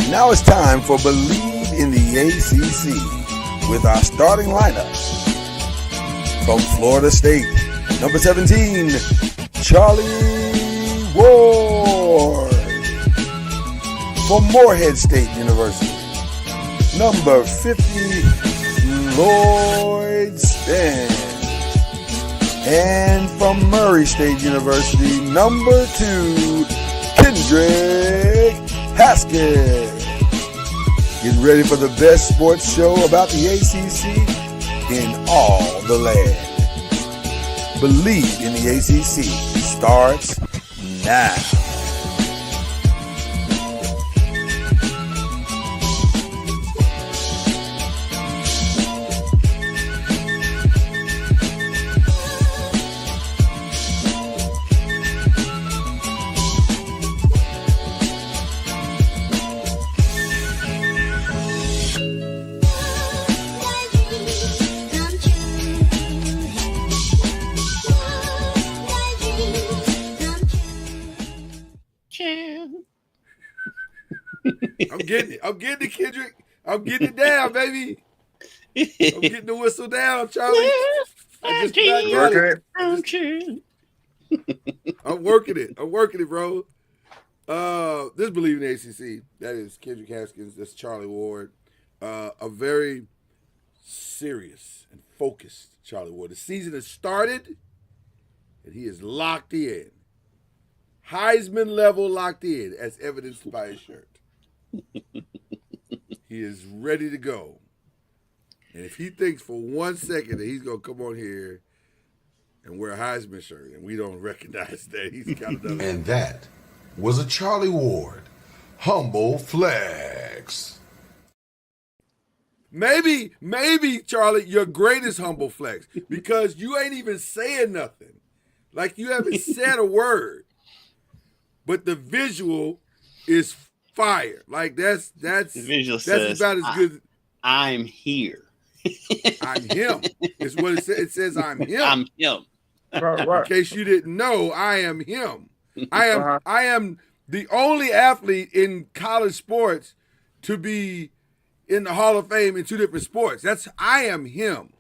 Now it's time for Bleav in the ACC with our starting lineups. From Florida State, number 17, Charlie Ward. From Morehead State University, number 50, Lloyd Span. And from Murray State University, number 2, Kendrick Haskett. Get ready for the best sports show about the ACC in all the land. Bleav in the ACC starts now. I'm getting it, Kendrick. I'm getting it down, baby. I'm getting the whistle down, Charlie. I'm working it. I'm working it, bro. This Bleav in the ACC. That is Kendrick Haskins. That's Charlie Ward. A very serious and focused Charlie Ward. The season has started, and he is locked in. Heisman level locked in, as evidenced by his shirt. He is ready to go. And if he thinks for 1 second that he's going to come on here and wear a Heisman shirt and we don't recognize that, he's kind of done it. And that was a Charlie Ward humble flex. Maybe, Charlie, your greatest humble flex, because you ain't even saying nothing. Like, you haven't said a word. But the visual is fire. Like, that's the visual says, about as good. I'm here. I'm him. It's what it says. It says I'm him. I'm him. In case you didn't know, I am him. I am the only athlete in college sports to be in the Hall of Fame in 2 different sports. I am him.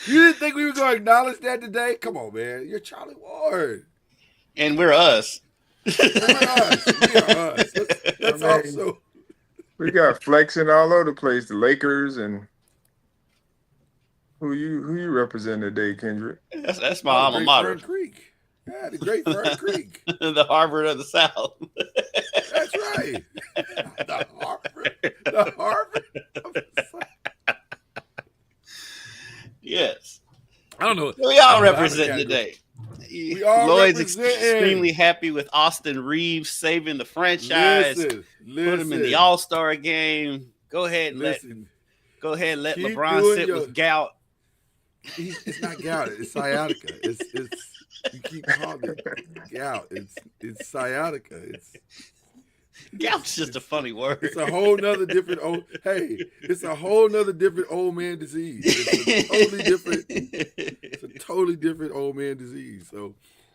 You didn't think we were going to acknowledge that today? Come on, man. You're Charlie Ward. And we're us. We are us. That's also. We got flexing all over the place. The Lakers and who you represent today, Kendrick? That's my alma mater. Fern Creek. Yeah, the great Fern Creek. The Harvard of the South. That's right. The Harvard of the South. Yes. I don't know. We all represent today. Lloyd's representing. extremely happy with Austin Reeves saving the franchise. Listen. Put him in the All-Star game. Go ahead and let Keep LeBron sit with gout. It's not gout. It's sciatica. It's you keep calling it gout. It's sciatica. Gout's just a funny word. It's a whole nother different it's a whole nother different old man disease. It's a totally different old man disease. So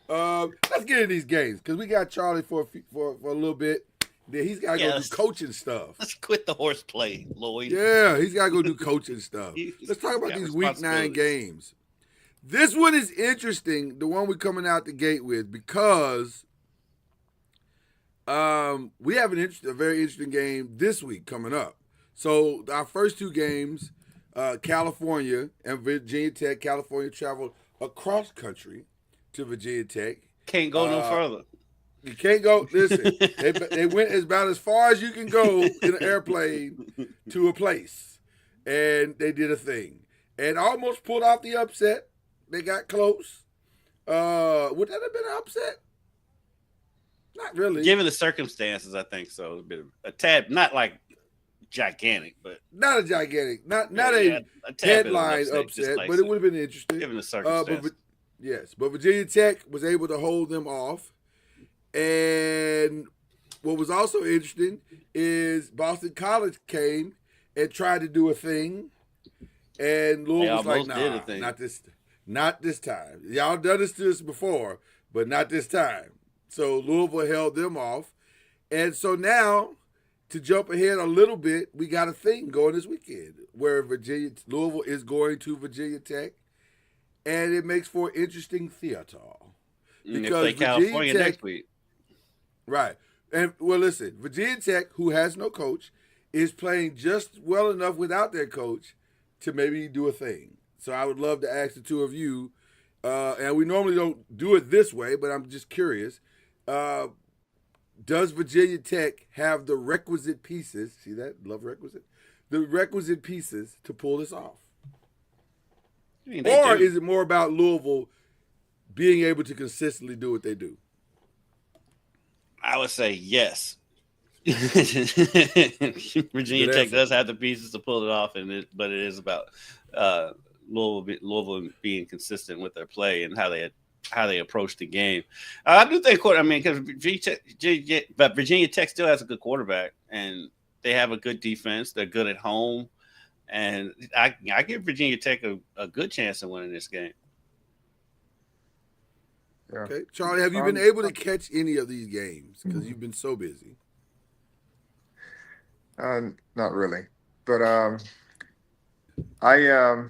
let's get into these games because we got Charlie for a little bit. Then he's gotta go do coaching stuff. Let's quit the horseplay, Lloyd. Yeah, he's gotta go do coaching stuff. Let's talk about these week 9 games. This one is interesting, the one we're coming out the gate with, because we have a very interesting game this week coming up. So our first 2 games, California and Virginia Tech. California traveled across country to Virginia Tech. Can't go no further. You can't go. Listen, they went about as far as you can go in an airplane to a place, and they did a thing and almost pulled off the upset. They got close. Would that have been an upset? Not really. Given the circumstances, I think so. A tad, not like gigantic, but not a gigantic, not a headline upset, but it would have been interesting. Given the circumstances. But Virginia Tech was able to hold them off. And what was also interesting is Boston College came and tried to do a thing, and Louisville was like, "Nah, not this." Not this time. Y'all done this before, but not this time. So Louisville held them off. And so now, to jump ahead a little bit, we got a thing going this weekend where Louisville is going to Virginia Tech, and it makes for interesting theater. They Because play Virginia California Tech, next week. right. And well, listen, Virginia Tech, who has no coach, is playing just well enough without their coach to maybe do a thing. So I would love to ask the two of you, and we normally don't do it this way, but I'm just curious. Does Virginia Tech have the requisite pieces? See that? Love requisite. The requisite pieces to pull this off. I mean, Or is it more about Louisville being able to consistently do what they do? I would say yes. Virginia Tech does have the pieces to pull it off, but it is about Louisville being consistent with their play and how they approach the game. I do think, because Virginia Tech still has a good quarterback and they have a good defense. They're good at home, and I give Virginia Tech a good chance of winning this game. Yeah. Okay, Charlie, have you been able to catch any of these games because you've been so busy? Not really, but I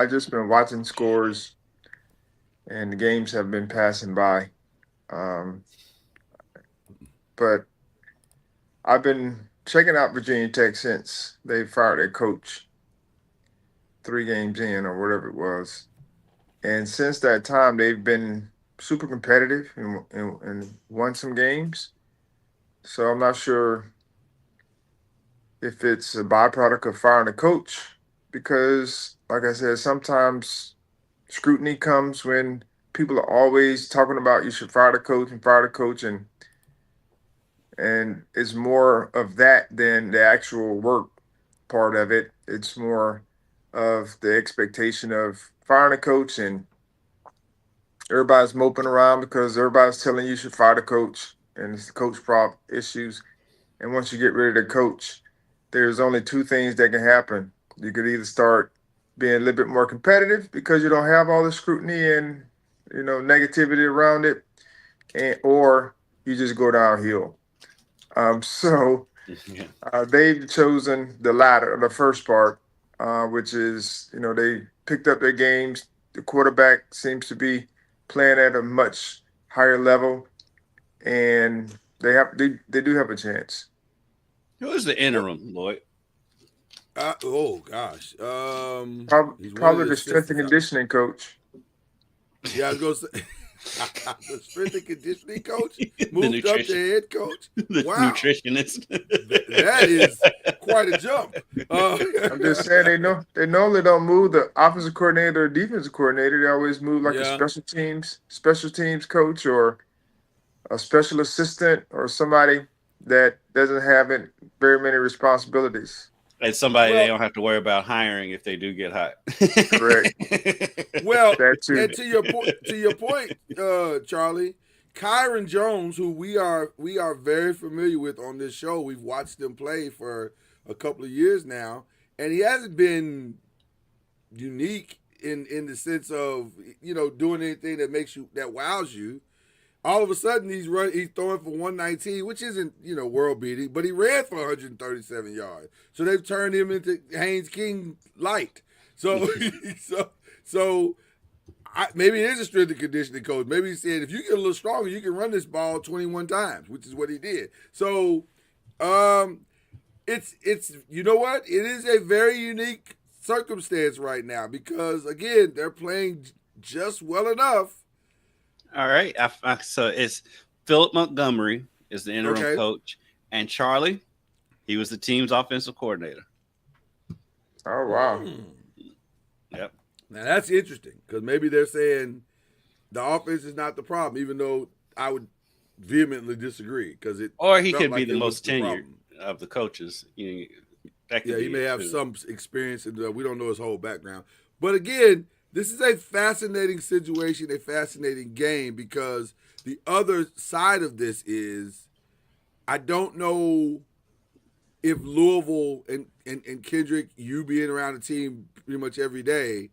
just been watching scores, and the games have been passing by. But I've been checking out Virginia Tech since they fired their coach 3 games in or whatever it was, and since that time they've been super competitive and won some games. So I'm not sure if it's a byproduct of firing a coach, because, like I said, sometimes scrutiny comes when people are always talking about you should fire the coach, and it's more of that than the actual work part of it. It's more of the expectation of firing a coach, and everybody's moping around because everybody's telling you should fire the coach, and it's the coach prop issues. And once you get rid of the coach, there's only 2 things that can happen. You could either start being a little bit more competitive because you don't have all the scrutiny and negativity around it, or you just go downhill. So they've chosen the latter, the first part, which is they picked up their games. The quarterback seems to be playing at a much higher level, and they do have a chance. Who is the interim, Lloyd? Oh gosh, Probably the strength and conditioning coach. Yeah, I was going to say the strength and conditioning coach moved up to head coach. The nutritionist. That is quite a jump. I'm just saying they normally don't move the offensive coordinator or defensive coordinator. They always move like a special teams coach or a special assistant or somebody that doesn't have very many responsibilities. And somebody they don't have to worry about hiring if they do get hot. Correct. Well, and to your point, Charlie, Kyron Jones, who we are very familiar with on this show, we've watched him play for a couple of years now, and he hasn't been unique in the sense of doing anything that wows you. All of a sudden, he's throwing for 119, which isn't world beating, but he ran for 137 yards. So they've turned him into Haynes King light. So maybe it is a strength and conditioning coach. Maybe he said if you get a little stronger, you can run this ball 21 times, which is what he did. So it's you know what? It is a very unique circumstance right now because again they're playing just well enough. All right. So it's Philip Montgomery is the interim coach, and Charlie, he was the team's offensive coordinator. Oh, wow. Yep. Now, that's interesting because maybe they're saying the offense is not the problem, even though I would vehemently disagree because Or he could be the most tenured of the coaches. He may have some experience, and we don't know his whole background. But again, this is a fascinating situation, a fascinating game, because the other side of this is I don't know if Louisville and Kendrick, you being around the team pretty much every day,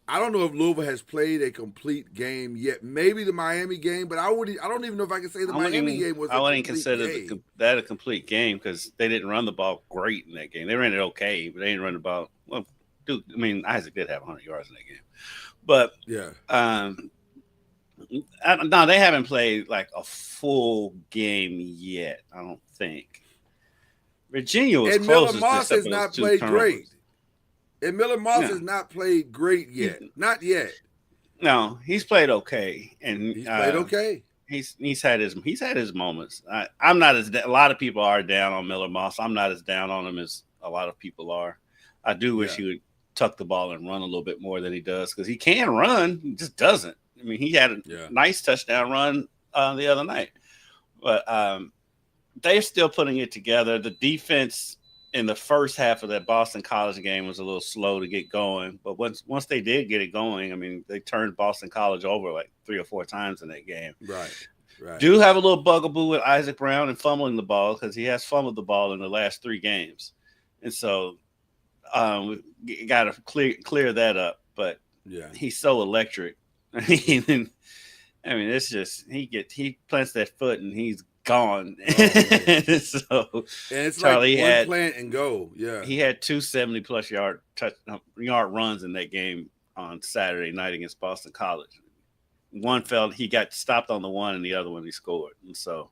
I don't know if Louisville has played a complete game yet. Maybe the Miami game, but I don't even know if I can say the Miami game was a complete consider game. that a complete game because they didn't run the ball great in that game. They ran it okay, but they didn't run the ball. Well, dude, I mean, Isaac did have 100 yards in that game, but Yeah. No, they haven't played like a full game yet. I don't think. Virginia was And Miller closest Moss to has not played great. And Miller Moss has not played great yet. Not yet. No, he's played okay, and he's played okay. He's had his moments. I'm not as a lot of people are down on Miller Moss. I'm not as down on him as a lot of people are. I do wish he would tuck the ball and run a little bit more than he does because he can run, he just doesn't. I mean, he had a nice touchdown run the other night, but they're still putting it together. The defense in the first half of that Boston College game was a little slow to get going, but once they did get it going, I mean, they turned Boston College over like 3 or 4 times in that game. Right. Do have a little bugaboo with Isaac Brown and fumbling the ball because he has fumbled the ball in the last 3 games, and so we got to clear that up. But he's so electric. I mean, it's just he plants that foot and he's gone. So and it's Charlie like one had plant and go. Yeah, he had 2 70+ yard runs in that game on Saturday night against Boston College. One he got stopped on the one, and the other one he scored. And so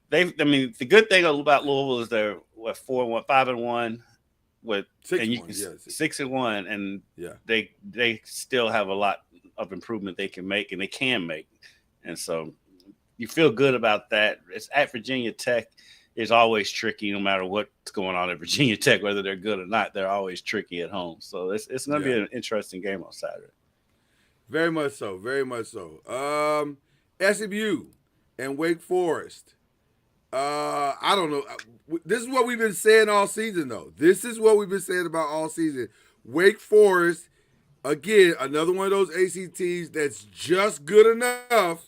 the good thing about Louisville is they're 4-1, 5-1 with 6-1, and they still have a lot of improvement they can make, and they can make. And so you feel good about that. It's at Virginia Tech is always tricky, no matter what's going on at Virginia Tech, whether they're good or not. They're always tricky at home. So it's going to be an interesting game on Saturday. Very much so. Very much so. SMU and Wake Forest. I don't know. This is what we've been saying all season, though. This is what we've been saying about all season. Wake Forest, again, another one of those ACTs that's just good enough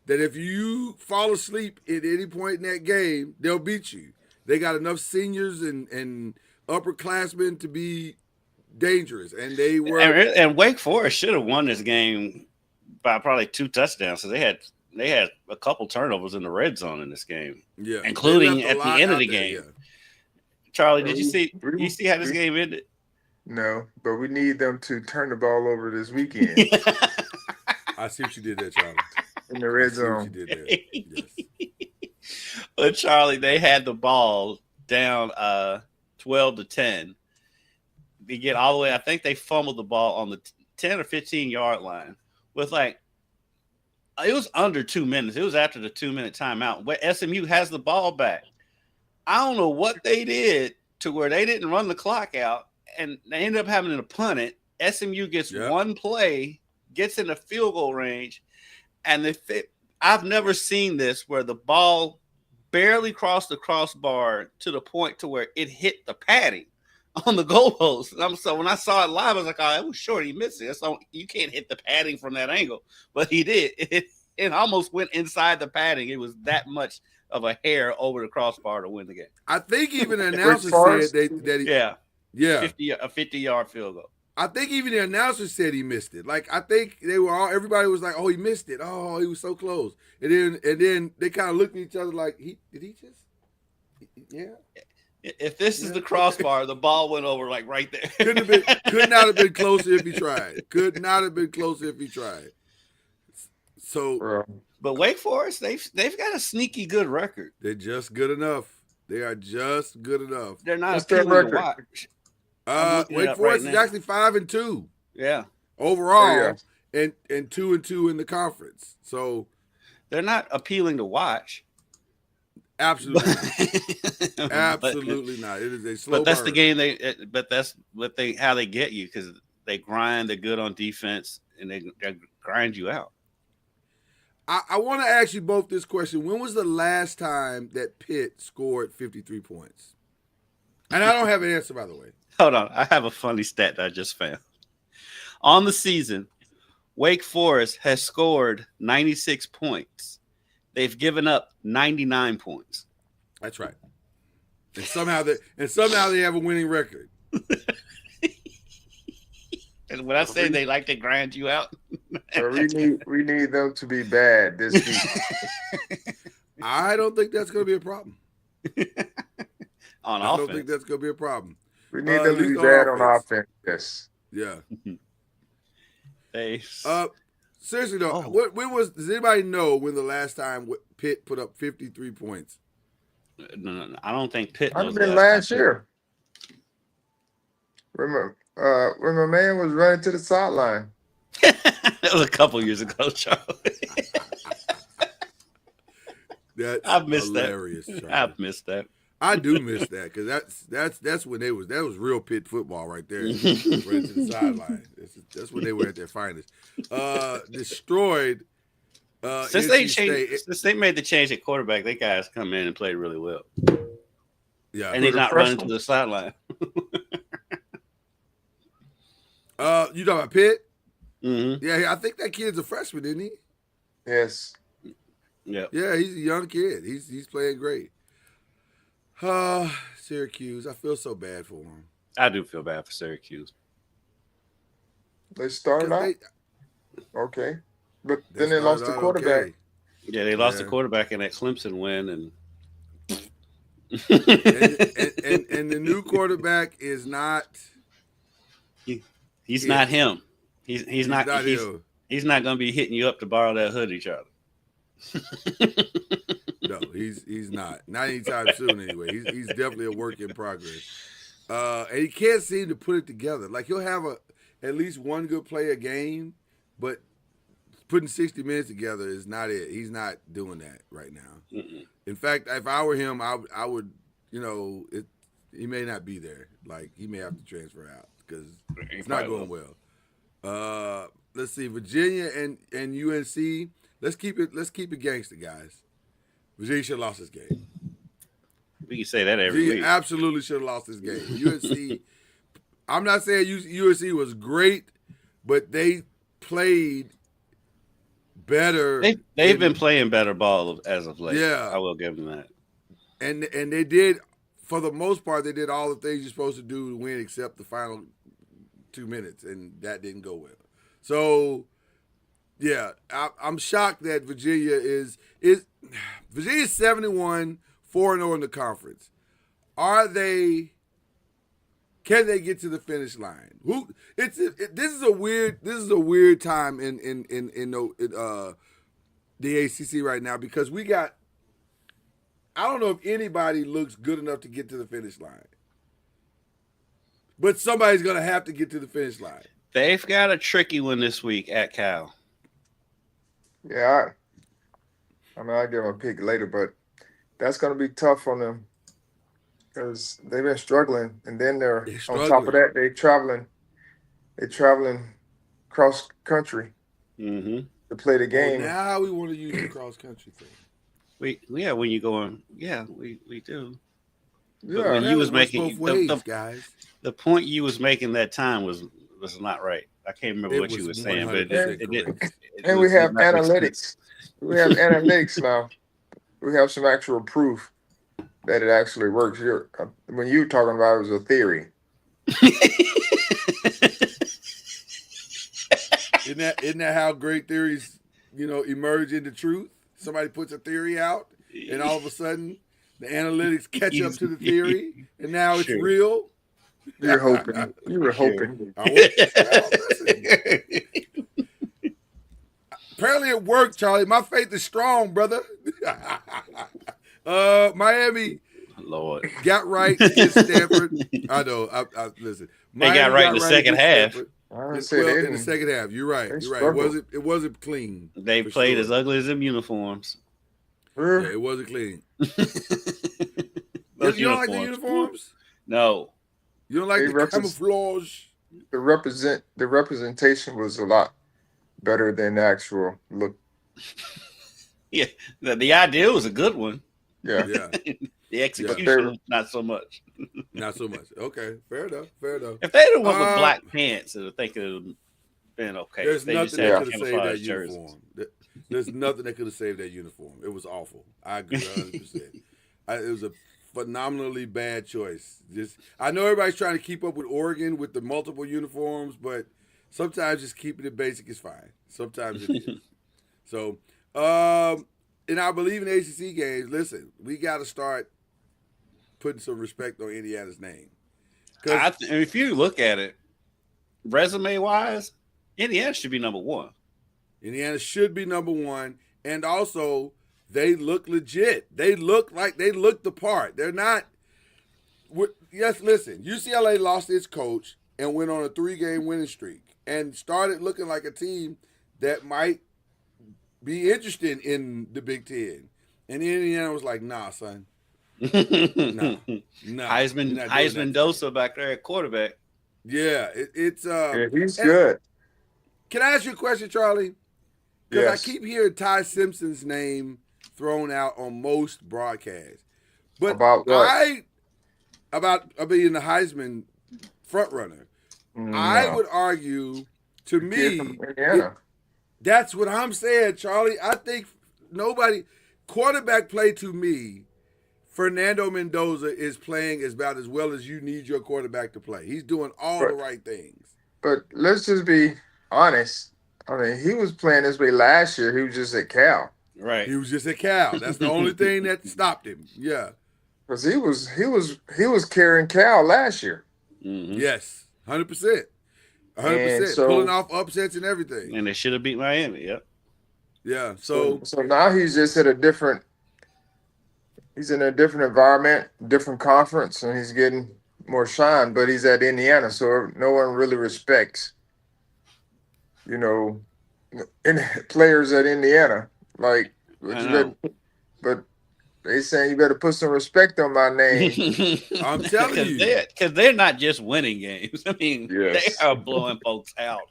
that if you fall asleep at any point in that game, they'll beat you. They got enough seniors and upperclassmen to be dangerous, and they were. And Wake Forest should have won this game by probably 2 touchdowns. So they had a couple turnovers in the red zone in this game, including at the end of the game. Charlie, did you see how this game ended? No, but we need them to turn the ball over this weekend. I see what you did there, Charlie. In the red zone. What you did there. Yes. But Charlie, they had the ball down 12-10. They get all the way. I think they fumbled the ball on the 10 or 15 yard line with it was under 2 minutes. It was after the 2-minute timeout. Where SMU has the ball back. I don't know what they did to where they didn't run the clock out, and they ended up having to punt it. SMU gets one play, gets in the field goal range, and I've never seen this where the ball barely crossed the crossbar to the point to where it hit the padding on the goalpost. So when I saw it live, I was like, "Oh, it was short. He missed it. So you can't hit the padding from that angle." But he did. It almost went inside the padding. It was that much of a hair over the crossbar to win the game. I think even the announcer said that a 50-yard field goal. I think even the announcer said he missed it. Like, I think everybody was like, "Oh, he missed it. Oh, he was so close." And then they kind of looked at each other like, did he just? Yeah. If this is the crossbar, the ball went over like right there. Could not have been closer if he tried. Could not have been closer if he tried. So, but Wake Forest, they've got a sneaky good record. They're just good enough. They are just good enough. They're not appealing to watch. Wake Forest is actually 5-2. Yeah. Overall, and 2-2 in the conference. So they're not appealing to watch. Absolutely not. Absolutely not. It is a slow. But that's the game that's how they get you, because they grind. They're good on defense, and they grind you out. I want to ask you both this question. When was the last time that Pitt scored 53 points? And I don't have an answer, by the way. Hold on. I have a funny stat that I just found. On the season, Wake Forest has scored 96 points. They've given up 99 points. That's right. And somehow they have a winning record. And when I say they like to grind you out, So we need them to be bad this week. I don't think that's going to be a problem. on I don't offense. think that's going to be a problem. We need At them to least be on bad on offense. offense. Yes. Yeah. They, Seriously though, Oh. when was? Does anybody know when the last time Pitt put up 53 points? no, I don't think Pitt Might knows have been last last time. year. Remember, when my man was running to the sideline. That was a couple years ago, Charlie. That's I've missed hilarious, that. Charlie. I've missed that. I do miss that because that's when that was real Pitt football right there, running to the sideline. That's when they were at their finest. Destroyed. Since NC they made the change at quarterback, they guys come in and played really well. Yeah, And he's the not running to freshman? the sideline. you talking about Pitt? Mm-hmm. Yeah, I think that kid's a freshman, isn't he? Yes. Yeah. Yeah, he's a young kid. He's playing great. Syracuse, I feel so bad for him. I do feel bad for Syracuse. They started out. Okay. But then they lost the started out quarterback. okay. Yeah, they lost the Yeah. quarterback in that Clemson win, and and the new quarterback is not. he's Yeah. not him. He's not him. he's not going to be hitting you up to borrow that hoodie, Charlie. No, he's not. Not anytime soon. Anyway, he's definitely a work in progress. And he can't seem to put it together. Like he'll have at least one good play a game, but putting 60 minutes together is not it. He's not doing that right now. Mm-mm. In fact, if I were him, I would, he may not be there. Like he may have to transfer out because it's not going well. Let's see, Virginia and UNC. Let's keep it gangster, guys. Virginia should have lost this game. We can say that every Virginia week. absolutely should have lost this game. UNC. I'm not saying UNC was great, but they played better. They've been playing better ball as of late. Yeah. I will give them that. And they did, for the most part, they did all the things you're supposed to do to win except the final 2 minutes, and that didn't go well. So, yeah, I'm shocked that Virginia is Virginia's 71, 4-0 in the conference. Can they get to the finish line? This is a weird time in the ACC right now because we got. I don't know if anybody looks good enough to get to the finish line, but somebody's gonna have to get to the finish line. They've got a tricky one this week at Cal. Yeah. I mean, I'll give them a pick later, but that's going to be tough on them because they've been struggling. And then they're on top of that, they're traveling cross country Mm-hmm. to play the game. Well, now we want to use the cross country thing. When you going, we do. Yeah. When you was making both ways, guys. The point you was making that time was not right. I can't remember what you were saying, but it didn't. And we have analytics. We have analytics now. We have some actual proof that it actually works. When you were talking about it was a theory. Isn't that how great theories, emerge into truth? Somebody puts a theory out, and all of a sudden, the analytics catch up to the theory, and now it's real. You're hoping. You were hoping. Apparently it worked, Charlie. My faith is strong, brother. Miami Lord got right against Stanford. I know. Listen. They got right in the second half. In the second half. You're right. It wasn't clean. They played as ugly as them uniforms. Yeah, it wasn't clean. You don't like the uniforms? No. You don't like the camouflage? The representation was a lot better than the actual look. Yeah, the idea was a good one. Yeah. The execution, not so much. Not so much. Okay, fair enough. If they'd have went with black pants, I think it would have been okay. There's nothing that could have saved that uniform. There's nothing that could have saved that uniform. It was awful. I agree 100%. It was a phenomenally bad choice. I know everybody's trying to keep up with Oregon with the multiple uniforms, but Sometimes just keeping it basic is fine. Sometimes it is. So, and I believe in ACC games. Listen, we got to start putting some respect on Indiana's name. If you look at it, resume wise, Indiana should be number one. Indiana should be number one, and also they look legit. They look the part. They're not. Yes, listen. UCLA lost its coach and went on a 3-game winning streak and started looking like a team that might be interested in the Big Ten. And Indiana was like, "Nah, son, nah." Heisman Dosa back there at quarterback. Yeah, he's good. Can I ask you a question, Charlie? Because Yes. I keep hearing Ty Simpson's name thrown out on most broadcasts. But About what? About being the Heisman front runner. No. I would argue, to me, Indiana. that's what I'm saying, Charlie. I think quarterback play to me, Fernando Mendoza is playing about as well as you need your quarterback to play. He's doing all the right things. But let's just be honest. I mean, he was playing this way last year. He was just at Cal. Right. He was just at Cal. That's the only thing that stopped him. Yeah. Because he was carrying Cal last year. Mm-hmm. Yes, 100%. 100%. So, pulling off upsets and everything. And they should have beat Miami. Yep. Yeah. So now he's just at he's in a different environment, different conference, and he's getting more shine, but he's at Indiana, so no one really respects, players at Indiana. Like, but they saying you better put some respect on my name. I'm telling you. Because they're not just winning games. I mean, Yes. they are blowing folks out.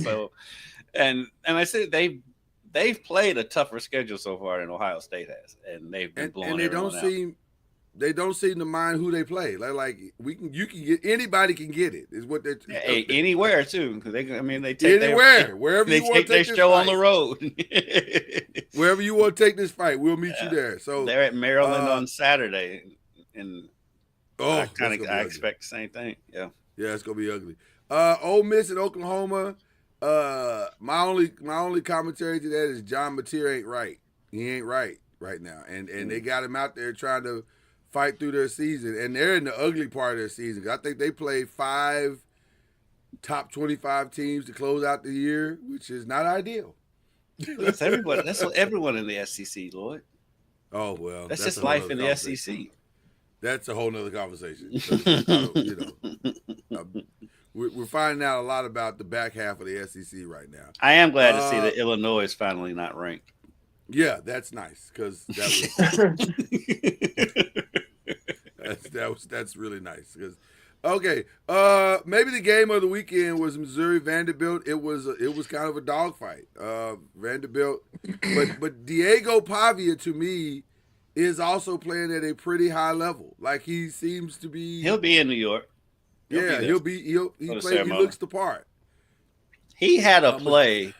So, and I said they've played a tougher schedule so far than Ohio State has, and they've been blowing. And they don't seem to mind who they play. You can get anybody can get it. Is what they're anywhere too. Because they take anywhere, wherever they you want to take their show fight. on the road. Wherever you want to take this fight, we'll meet you there. So they're at Maryland on Saturday, and I expect the same thing. Yeah, it's gonna be ugly. Ole Miss and Oklahoma. My only commentary to that is John Mateer ain't right. He ain't right now, and they got him out there trying to fight through their season, and they're in the ugly part of their season. I think they played 5 top 25 teams to close out the year, which is not ideal. That's everybody. That's everyone in the SEC, Lloyd. Oh well, that's just life in the SEC. That's a whole nother conversation. We're finding out a lot about the back half of the SEC right now. I am glad to see that Illinois is finally not ranked. Yeah, that's nice because that's really nice. Okay, maybe the game of the weekend was Missouri Vanderbilt. It was kind of a dogfight. Vanderbilt, but Diego Pavia to me is also playing at a pretty high level. Like he seems to be. He'll be in New York. He looks the part. He had a play.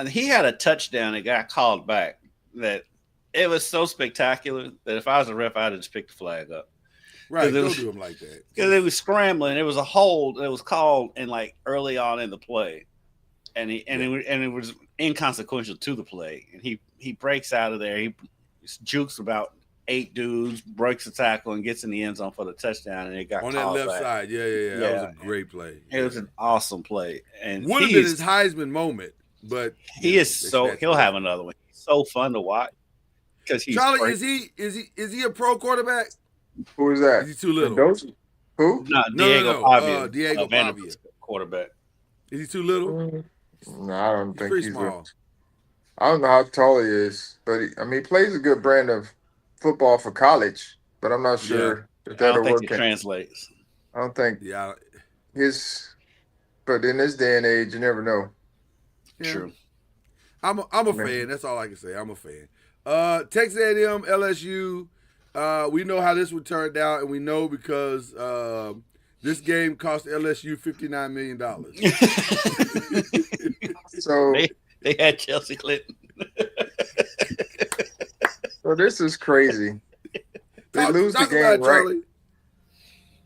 He had a touchdown that got called back. That it was so spectacular that if I was a ref, I'd have just picked the flag up. Right, don't do him like that. Because it was scrambling. It was a hold that was called early on in the play, and it was inconsequential to the play. And he breaks out of there. He jukes about 8 dudes, breaks the tackle, and gets in the end zone for the touchdown. And it got on that left back. side. Yeah. That was a great play. It was an awesome play, and would have been his Heisman moment. But he'll have another one. He's so fun to watch because he's Charlie. crazy. Is he a pro quarterback? Who is that? Is he too little? Who? No, Diego Pavia. Diego Pavia, quarterback. Is he too little? No, I don't think he's small. I don't know how tall he is, but he plays a good brand of football for college. But I'm not sure if that'll work. It translates. I don't think. Yeah. But in this day and age, you never know. Yeah. True. I'm a fan. That's all I can say. I'm a fan. Texas A&M, LSU. We know how this would turn out, and we know because this game cost LSU $59 million. So they had Chelsea Clinton. So this is crazy. They lose the game, right?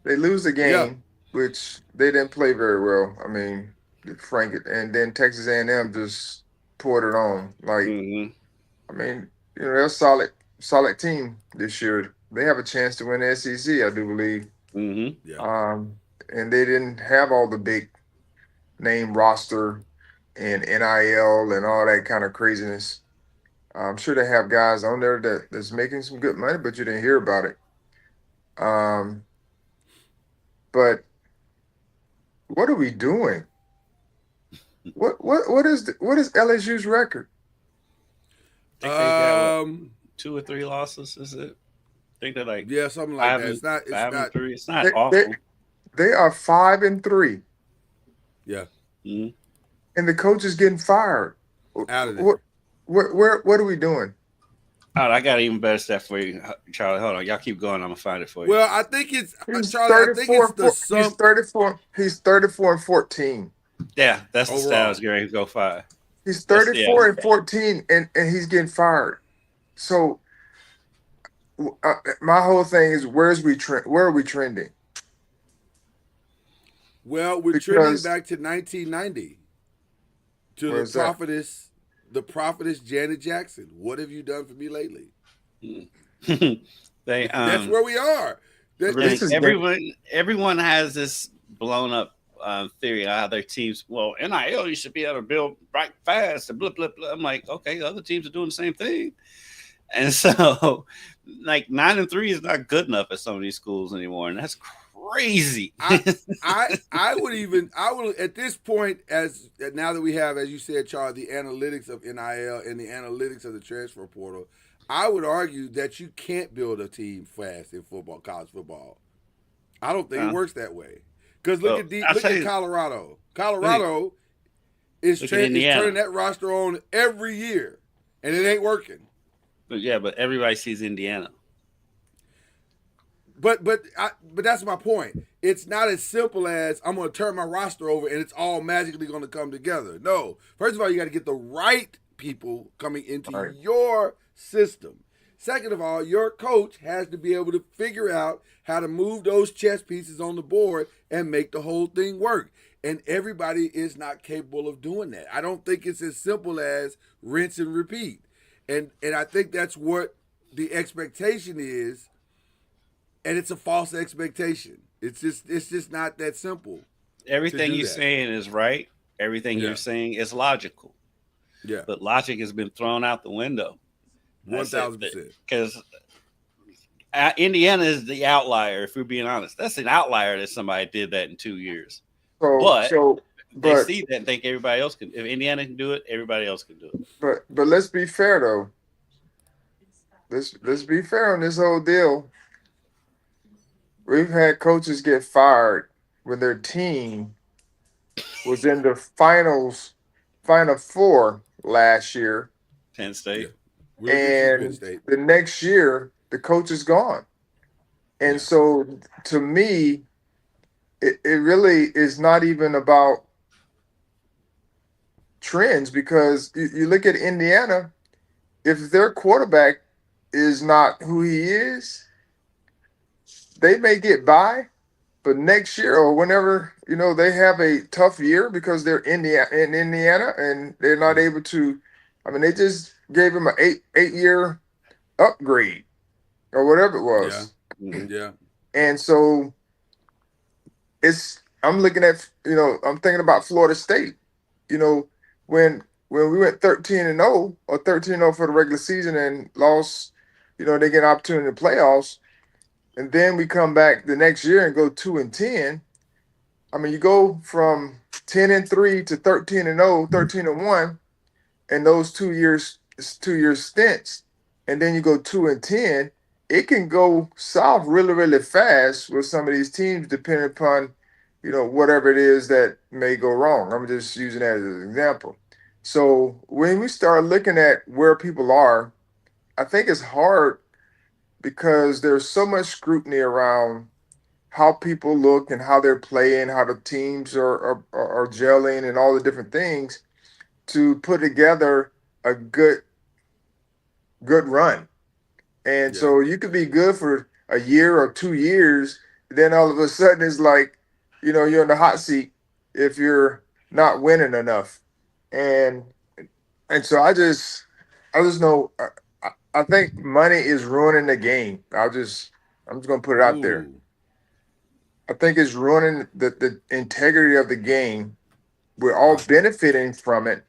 They lose the game. which they didn't play very well. I mean, Frank, and then Texas A&M just poured it on. Like, Mm-hmm. I mean, they're a solid team this year. They have a chance to win the SEC, I do believe. Mm-hmm. Yeah. And they didn't have all the big name roster and NIL and all that kind of craziness. I'm sure they have guys on there that's making some good money, but you didn't hear about it. But what are we doing? What is LSU's record? I think they got what, Um, 2 or 3 losses. Is it? I think they're like yeah, something like that. It's not. It's five and not. 3. It's not They they, awful. they are 5-3, Yeah, Mm-hmm. and the coach is getting fired. out of What there. what are we doing? All right, I got even better stuff for you, Charlie. Hold on, y'all keep going. I'm gonna find it for you. Well, I think it's He's Charlie. I think 34 it's and the he's sum 34. He's 34 and 14. Yeah, that's the overall. styles Gary go 5. He's That's yeah. 34 and 14, and he's getting fired. So my whole thing is where are we trending? Well, we're trending Because back to 1990 to where's that? the prophetess Janet Jackson. What have you done for me lately? They That's where we are. But like this is everyone has this blown up theory of how their teams. Well, NIL, you should be able to build right fast and blah blah blah. I'm like, okay, other teams are doing the same thing, and so like 9-3 is not good enough at some of these schools anymore, and that's crazy. I would at this point, as now that we have, as you said, Charlie, the analytics of NIL and the analytics of the transfer portal, I would argue that you can't build a team fast in football, college football. I don't think it works that way. Because look at Colorado. Colorado is turning that roster on every year, and it ain't working. But everybody sees Indiana. But that's my point. It's not as simple as I'm going to turn my roster over and it's all magically going to come together. No. First of all, you got to get the right people coming into your system. Second of all, your coach has to be able to figure out how to move those chess pieces on the board and make the whole thing work. And everybody is not capable of doing that. I don't think it's as simple as rinse and repeat. And I think that's what the expectation is. And it's a false expectation. It's just not that simple. Everything you're saying is right. Everything you're saying is logical. Yeah. But logic has been thrown out the window. 1,000%. Because Indiana is the outlier, if we're being honest. That's an outlier that somebody did that in 2 years. But they see that and think everybody else can. If Indiana can do it, everybody else can do it. But let's be fair, though. Let's be fair on this whole deal. We've had coaches get fired when their team was in the Final Four last year. Penn State. Yeah. And the next year, the coach is gone. And so, to me, it really is not even about trends, because you look at Indiana, if their quarterback is not who he is, they may get by, but next year or whenever, they have a tough year because they're in Indiana and they're not able to. I mean, they just gave him an 8-year upgrade or whatever it was. Yeah. And so I'm looking at, I'm thinking about Florida State. When we went 13-0 or 13-0 for the regular season and lost, they get an opportunity in the playoffs. And then we come back the next year and go 2-10. I mean, you go from 10-3 to 13-0, 13-1, and those 2 years stints, and then you go 2-10. It can go south really, really fast with some of these teams, depending upon, whatever it is that may go wrong. I'm just using that as an example. So when we start looking at where people are, I think it's hard because there's so much scrutiny around how people look and how they're playing, how the teams are gelling and all the different things to put together a good run. And so you could be good for a year or 2 years, then all of a sudden it's like, you're in the hot seat if you're not winning enough. And so I just know I think money is ruining the game. I'm just gonna put it out there. Ooh. I think it's ruining the integrity of the game. We're all benefiting from it,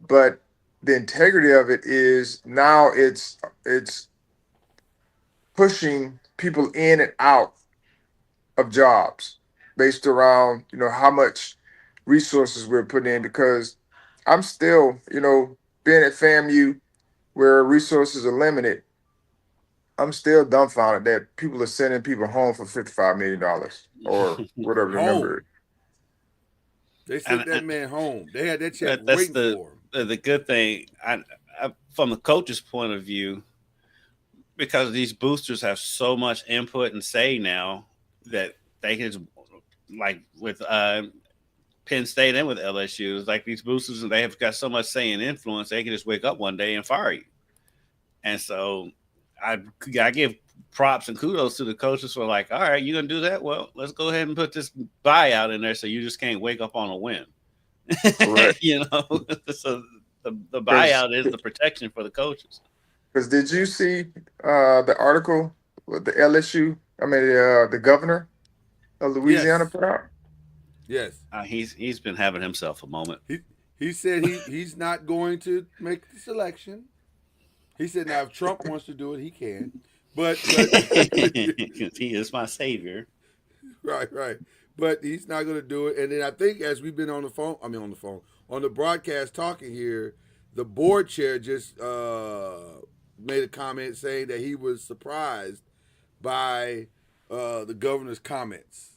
but the integrity of it is now it's pushing people in and out of jobs based around how much resources we're putting in. Because I'm still being at FAMU where resources are limited. I'm still dumbfounded that people are sending people home for $55 million or whatever the number is. Home. They sent and, that man home. They had that check that's waiting for him. the good thing. From the coach's point of view, because these boosters have so much input and say now that they can just, like with Penn State and with LSU, it's like these boosters, they have got so much say and influence, they can just wake up one day and fire you. And so I give props and kudos to the coaches for like, all right, you're gonna do that. Well, let's go ahead and put this buyout in there so you just can't wake up on a win. Correct. So the Because buyout is the protection for the coaches. did you see the article with the LSU? I mean, the governor of Louisiana Yes. put out. Yes. He's been having himself a moment. He said he's not going to make the selection. He said now if Trump wants to do it, he can. But He is my savior. right. But he's not going to do it. And then I think as we've been on the phone, on the broadcast talking here, the board chair just made a comment saying that he was surprised by the governor's comments.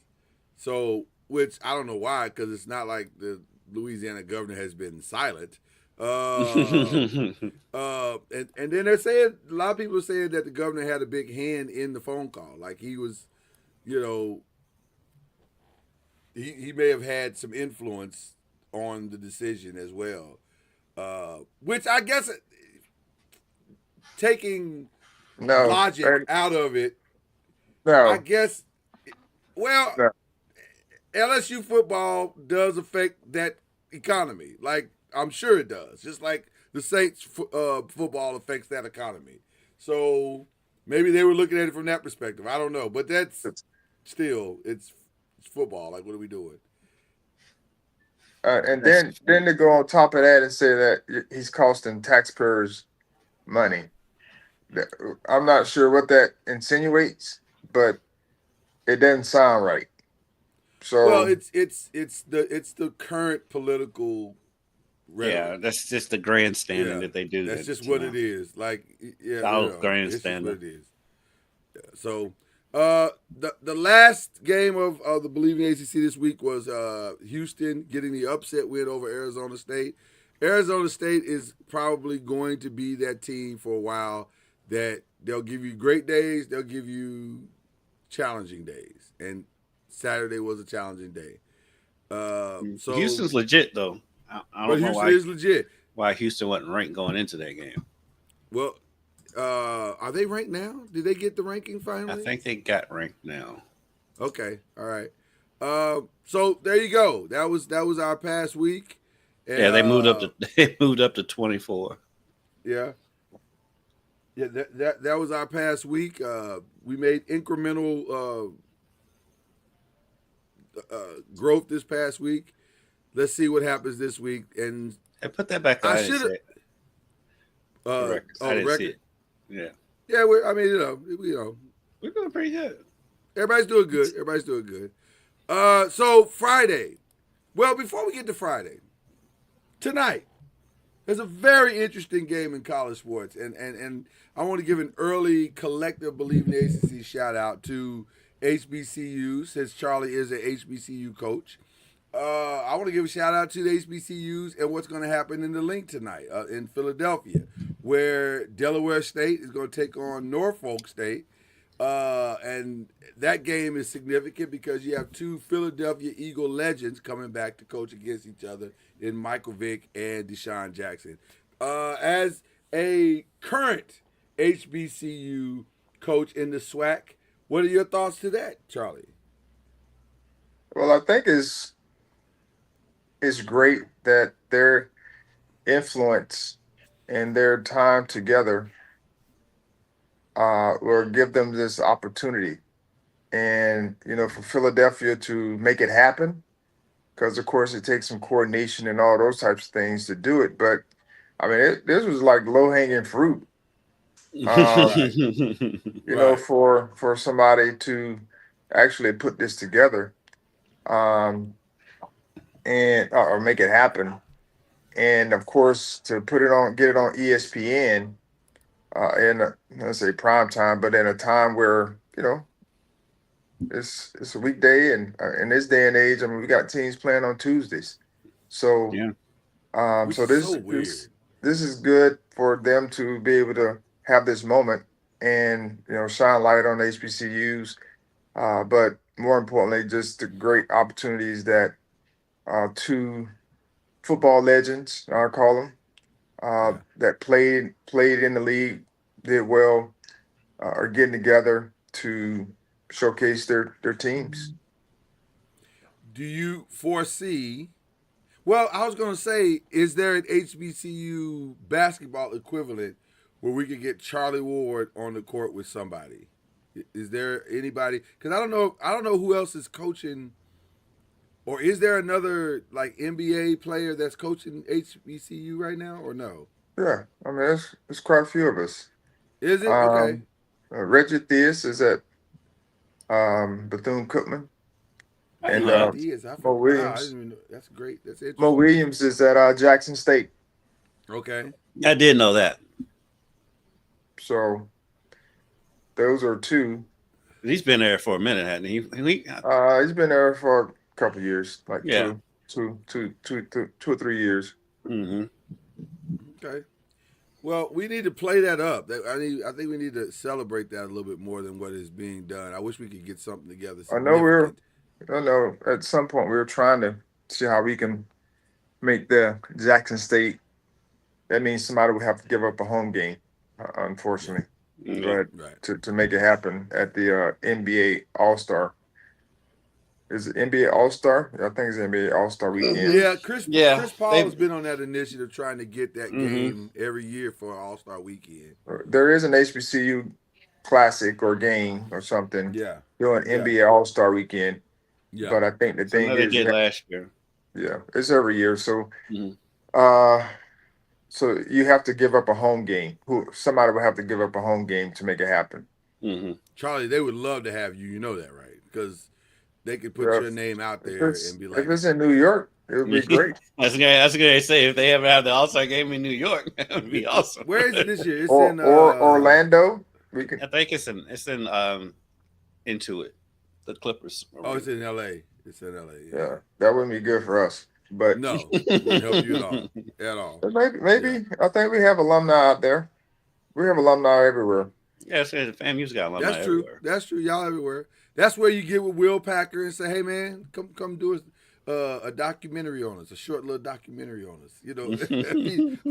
So, which I don't know why, because it's not like the Louisiana governor has been silent. And then they're saying a lot of people are saying that the governor had a big hand in the phone call. Like he was, you know, he may have had some influence on the decision as well. Which I guess taking No, logic out of it, I no, guess. Well, no. LSU football does affect that economy. Like I'm sure it does. Just like the Saints football affects that economy. So maybe they were looking at it from that perspective. I don't know, but that's still it's football. Like what are we doing? And That's then to go on top of that and say that he's costing taxpayers money. I'm not sure what that insinuates, but it doesn't sound right. Well, So it's the current political yeah, rhetoric. that's just the grandstanding Yeah, that they do. that's That just what you it is. Like yeah, know, it's just what grandstanding. it is. So, the last game of the Bleav in the ACC this week was Houston getting the upset win over Arizona State. Arizona State is probably going to be that team for a while. That they'll give you great days, they'll give you challenging days, and Saturday was a challenging day. So, Houston's legit though. I but don't know Houston is legit. why Houston wasn't ranked going into that game. Well, are they ranked now? Did they get the ranking I finally? think they got ranked now. Okay, all right. So there you go. That was our past week. Yeah, they moved up Uh, to they moved up to 24. yeah, yeah. That was our past week. We made incremental growth this past week. Let's see what happens this week. And Hey, put that back. I I didn't should see have. it. The records. I The didn't see record. it. Yeah, Yeah, I mean, we're doing pretty good. everybody's doing good. Everybody's doing good. So Friday. Well, before we get to Friday, tonight there's a very interesting game in college sports, and I want to give an early collective Bleav in the ACC shout out to HBCUs, since Charlie is an HBCU coach. I want to give a shout out to the HBCUs and what's going to happen in the link tonight in Philadelphia, where Delaware State is going to take on Norfolk State. And that game is significant because you have two Philadelphia Eagle legends coming back to coach against each other in Michael Vick and Deshaun Jackson. As a current HBCU coach in the SWAC, what are your thoughts to that, Charlie? Well, I think it's great that their influence and their time together will give them this opportunity. And for Philadelphia to make it happen, because of course it takes some coordination and all those types of things to do it. But I mean, this was like low hanging fruit. Um, Right. Right. for somebody to actually put this together, um, and or make it happen, and of course to get it on ESPN, in let's say prime time, but in a time where it's a weekday, and in this day and age, I mean, we got teams playing on Tuesdays, so Yeah. Which so is so this weird. this is good for them to be able to have this moment and shine light on HBCUs, but more importantly, just the great opportunities that two football legends, I call them, Yeah. that played in the league, did well, are getting together to showcase their teams. Do you foresee? Well, I was going to say, is there an HBCU basketball equivalent where we could get Charlie Ward on the court with somebody? Is there anybody? Because I don't know. I don't know who else is coaching, or is there another like NBA player that's coaching HBCU right now, or no? Yeah, I mean, there's quite a few of us. Is it okay? Um, Reggie Theus is at Bethune Cookman, I didn't and know Reggie that. Diaz. Mo Wow, I didn't Williams. even know. That's great. That's Mo interesting. Williams is at Jackson State. Okay. I did know that. So those are two. He's been there for a minute, hasn't he? He's been there for a couple of years, like Yeah. two or 3 years. Hmm. Okay. Well, we need to play that up. I think we need to celebrate that a little bit more than what is being done. I wish we could get something together I know significant. I know at some point we were trying to see how we can make the Jackson State. That means somebody would have to give up a home game, Yeah. unfortunately. Yeah. But Right. to make it happen at the NBA All Star, is it NBA All Star? I think it's NBA All Star weekend. Yeah. Chris Yeah. Chris Paul has They. been on that initiative trying to get that Hmm. game every year for All Star Weekend. There is an HBCU classic or game or something Yeah. during Yeah. NBA All Star weekend. Yeah. But I think the thing Something they is, did last year. yeah, it's every year. So, Hmm. uh, so you have to give up a home game. Somebody would have to give up a home game to make it happen. Hmm. Charlie, they would love to have you. You know that, right? Because they could put Well, your name out if there it's and be if like, it's in New York, it would be great. That's good to say. If they ever have the All Star game in New York, that would be awesome. where is it this year? It's Or in or Orlando, we can. I think it's in Into It, the Clippers. oh, it's in LA. It's in LA, yeah. Yeah, that wouldn't be good for us. But No, it wouldn't help you at all. At all. Yeah. maybe I think we have alumni out there. We have alumni everywhere. Yeah, it's good. FAMU's got alumni That's true. everywhere. That's true. Y'all everywhere. That's where you get with Will Packer and say, "Hey, man, come do a documentary on us, a short little documentary on us. You know,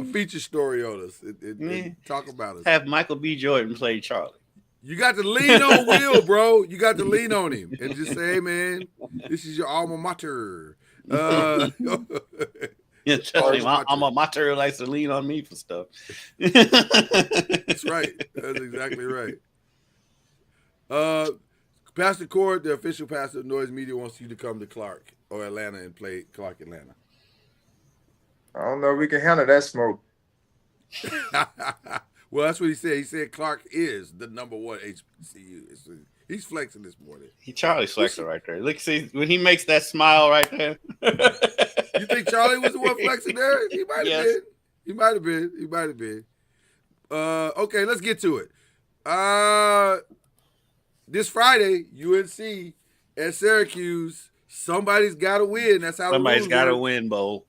a feature story on us, and talk about us." Have Michael B. Jordan play Charlie. You got to lean on Will, bro. You got to lean on him and just say, "Hey, man, this is your alma mater." Yeah, trust me, Alma my mater. mater likes to lean on me for stuff. That's right. That's exactly right. Pastor Cord, the official pastor of Noise Media, wants you to come to Clark or Atlanta and play Clark Atlanta. I don't know if we can handle that smoke. Well, that's what he said. He said Clark is the number one HBCU. He's flexing this morning. Charlie's flexing right there. Look, see when he makes that smile right there. You think Charlie was the one flexing there? He might have Yes. been. He might have been. He might have been. Okay, let's get to it. This Friday, UNC at Syracuse. Somebody's got to win. That's how Somebody's got to work. win, Bo.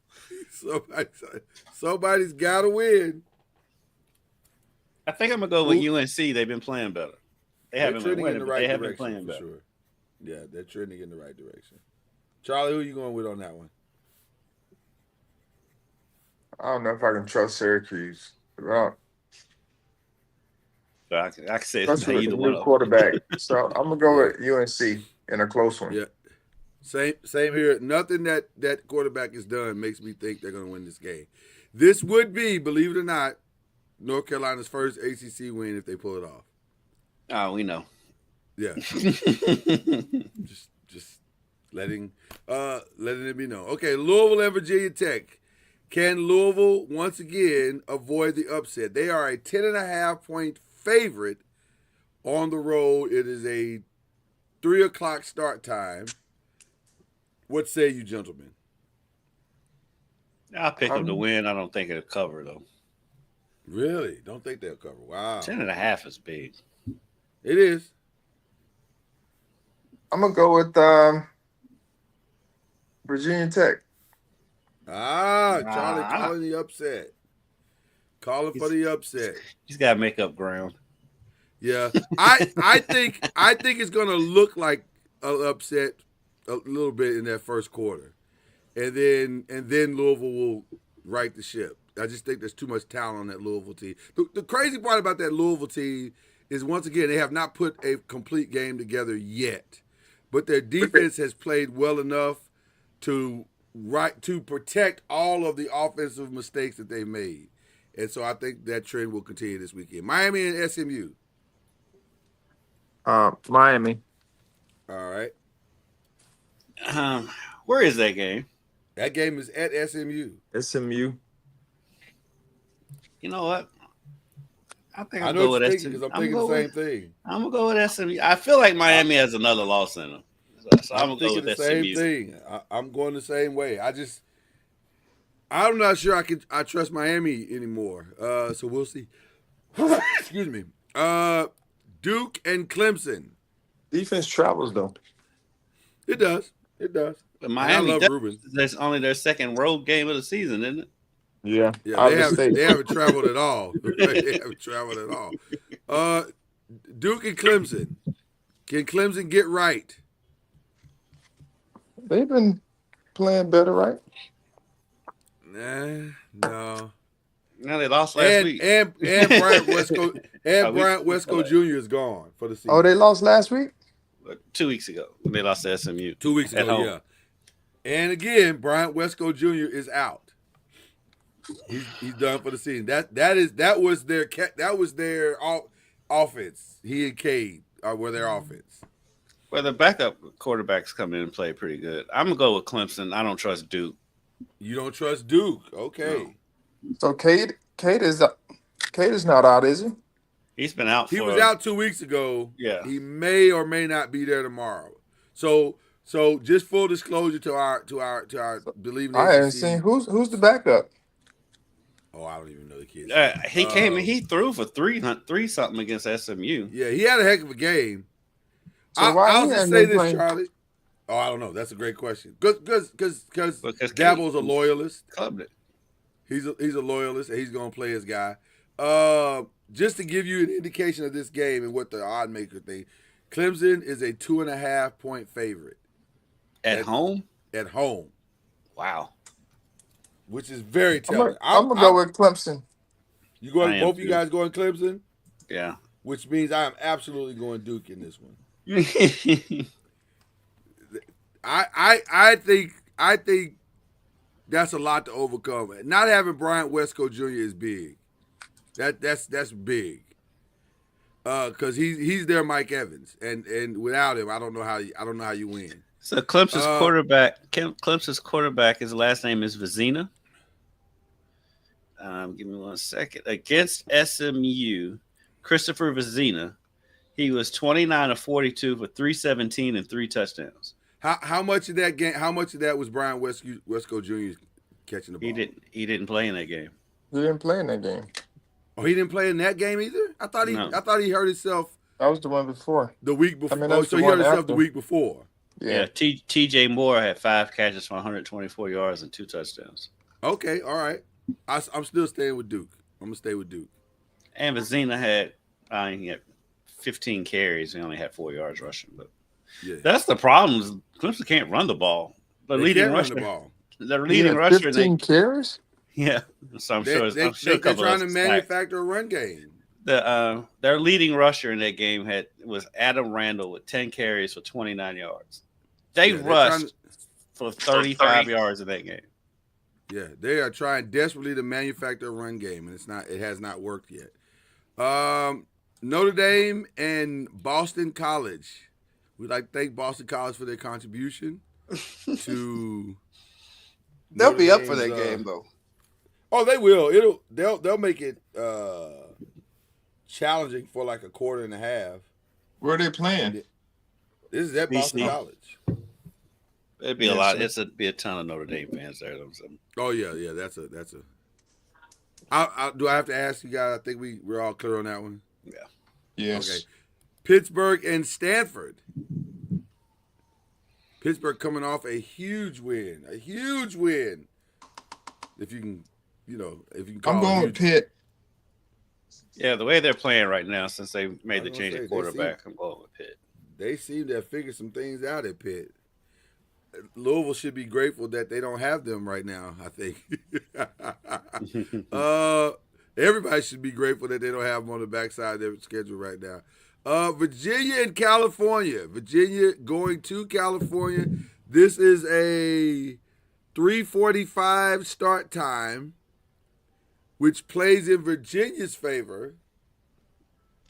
Somebody's got to win. I think I'm gonna go with UNC. They've been playing better. They They're haven't been trending in winning, the but right they have been direction playing for better. sure. Yeah, they're trending in the right direction. Charlie, who are you going with on that one? I don't know if I can trust Syracuse. Well, So I can say it's especially with either the one new of them. quarterback. So I'm gonna go Yeah. with UNC in a close one. Yeah. Same here. Nothing that quarterback has done makes me think they're going to win this game. This would be, believe it or not, North Carolina's first ACC win if they pull it off. Oh, we know. Yeah. just letting it be known. Okay, Louisville and Virginia Tech. Can Louisville once again avoid the upset? They are a 10.5-point favorite on the road. It is a 3:00 start time. What say you, gentlemen? I'll pick them to win. I don't think it'll cover, though. Really? Don't think they'll cover. Wow. 10.5 is big. It is. I'm going to go with Virginia Tech. Charlie calling the upset. Calling for the upset. He's got to make up ground. Yeah. I think it's going to look like an upset a little bit in that first quarter. And then Louisville will right the ship. I just think there's too much talent on that Louisville team. The crazy part about that Louisville team is, once again, they have not put a complete game together yet. But their defense has played well enough to protect all of the offensive mistakes that they made. And so I think that trend will continue this weekend. Miami and SMU. Miami. All right. Where is that game? That game is at SMU. SMU. You know what? I think I I'll know go what with you're SMU. thinking, because I'm thinking the same thing. I'm going to go with SMU. I feel like Miami has another loss in them. So I'm going to go with the SMU. same thing. I'm going the same way. I'm not sure I trust Miami anymore. So we'll see. Excuse me. Duke and Clemson. Defense travels, though. It does. But Miami, I love Ruben. That's only their second road game of the season, isn't it? Yeah. They haven't traveled at all. Duke and Clemson. Can Clemson get right? They've been playing better, right? No. No, they lost last week. And Bryant Westco Jr. is gone for the season. Oh, they lost last week? 2 weeks ago. They lost to SMU. 2 weeks ago, yeah. And again, Bryant Westco Jr. is out. He's done for the season. That was their offense. He and Cade were their offense. Well, the backup quarterbacks come in and play pretty good. I'm gonna go with Clemson. I don't trust Duke. You don't trust Duke, okay? No. So Cade is not out, is he? He's been out. He was out 2 weeks ago. Yeah. He may or may not be there tomorrow. So just full disclosure to our Bleav In The I haven't ACC. seen who's the backup. Oh, I don't even know the kids. He came and he threw for three something against SMU. Yeah, he had a heck of a game. So I'll just say this, playing? Charlie. Oh, I don't know. That's a great question. Because Dabo's a loyalist. Clubbed it. He's a loyalist, and he's gonna play his guy. Just to give you an indication of this game and what the odd maker think, Clemson is a 2.5-point favorite At home. At home, Wow. which is very I'm telling. gonna go with Clemson. You going? Both you guys going Clemson? Yeah. Which means I am absolutely going Duke in this one. I think that's a lot to overcome. Not having Bryant Westco Jr. is big. That's big. Because he's their Mike Evans, and without him, I don't know how you win. So Clemson's quarterback, his last name is Vizina. Give me 1 second. Against SMU, Christopher Vizina, he was 29 of 42 for 317 and 3 touchdowns. How much of that game? How much of that was Brian Westco Jr. catching the ball? He didn't play in that game. He didn't play in that game. Oh, he didn't play in that game either. I thought he hurt himself. That was the one before. The week before. I mean, so he hurt himself the week before. Yeah. TJ Moore had 5 catches for 124 yards and 2 touchdowns. Okay, all right. I'm still staying with Duke. I'm gonna stay with Duke. And Vizina had 15 carries. He only had 4 yards rushing. But that's the problem. Is Clemson can't run the ball. The leading rusher. Run the ball. The leading rusher. 15 carries. Yeah, so I'm sure they're trying to manufacture a run game. Their leading rusher in that game was Adam Randall with 10 carries for 29 yards. They rushed for 35 yards in that game. Yeah, they are trying desperately to manufacture a run game, and it has not worked yet. Notre Dame and Boston College. We'd like to thank Boston College for their contribution to. They'll Notre be up for Dame's, that game though. Oh, they will. They'll make it challenging for like a quarter and a half. Where are they playing? This is at Boston BC. College. It'd be a lot. It'd be a ton of Notre Dame fans there. Oh yeah. That's a. Do I have to ask you guys? I think we're all clear on that one. Yeah. Yes. Okay. Pittsburgh and Stanford. Pittsburgh coming off a huge win. If you can, call I'm going with Pitt. Yeah, the way they're playing right now, since they made the change at quarterback, I'm going with Pitt. They seem to have figured some things out at Pitt. Louisville should be grateful that they don't have them right now, I think. Everybody should be grateful that they don't have them on the backside of their schedule right now. Virginia and California. Virginia going to California. This is a 3:45 start time, which plays in Virginia's favor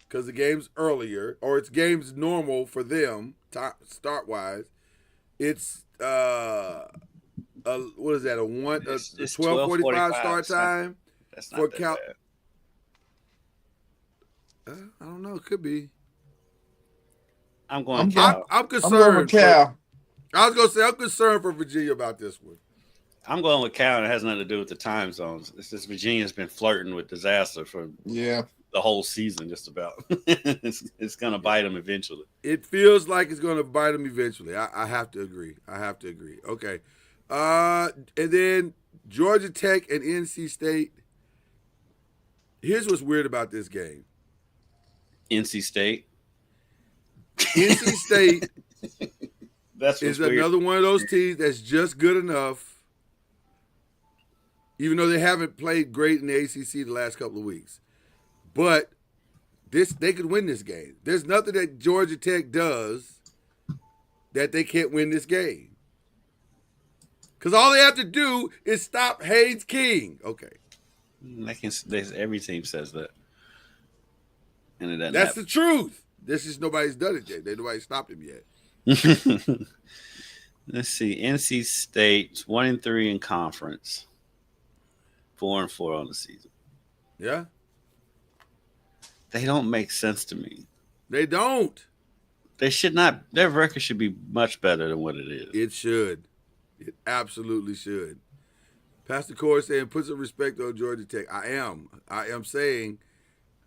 because the game's earlier, or it's game's normal for them start-wise. It's what is that? A 12:45 start time. That's not that bad. I don't know. It could be. I'm going Cal. I'm concerned. I'm going with Cal. I was going to say I'm concerned for Virginia about this one. I'm going with Cal, and it has nothing to do with the time zones. It's just Virginia's been flirting with disaster for the whole season, just about. It's going to bite them eventually. It feels like it's going to bite them eventually. I have to agree. Okay. And then Georgia Tech and NC State. Here's what's weird about this game. NC State. NC State is another one of those teams that's just good enough, even though they haven't played great in the ACC the last couple of weeks. But they could win this game. There's nothing that Georgia Tech does that they can't win this game. Because all they have to do is stop Haynes King. Okay. Every team says that. And it doesn't That's happen. the truth. This is nobody's done it yet. Nobody's stopped him yet. Let's see. NC State 1-3 in conference, 4-4 on the season. Yeah, they don't make sense to me. They don't. They should not. Their record should be much better than what it is. It should. It absolutely should. Pastor Corey saying, put some respect on Georgia Tech. I am saying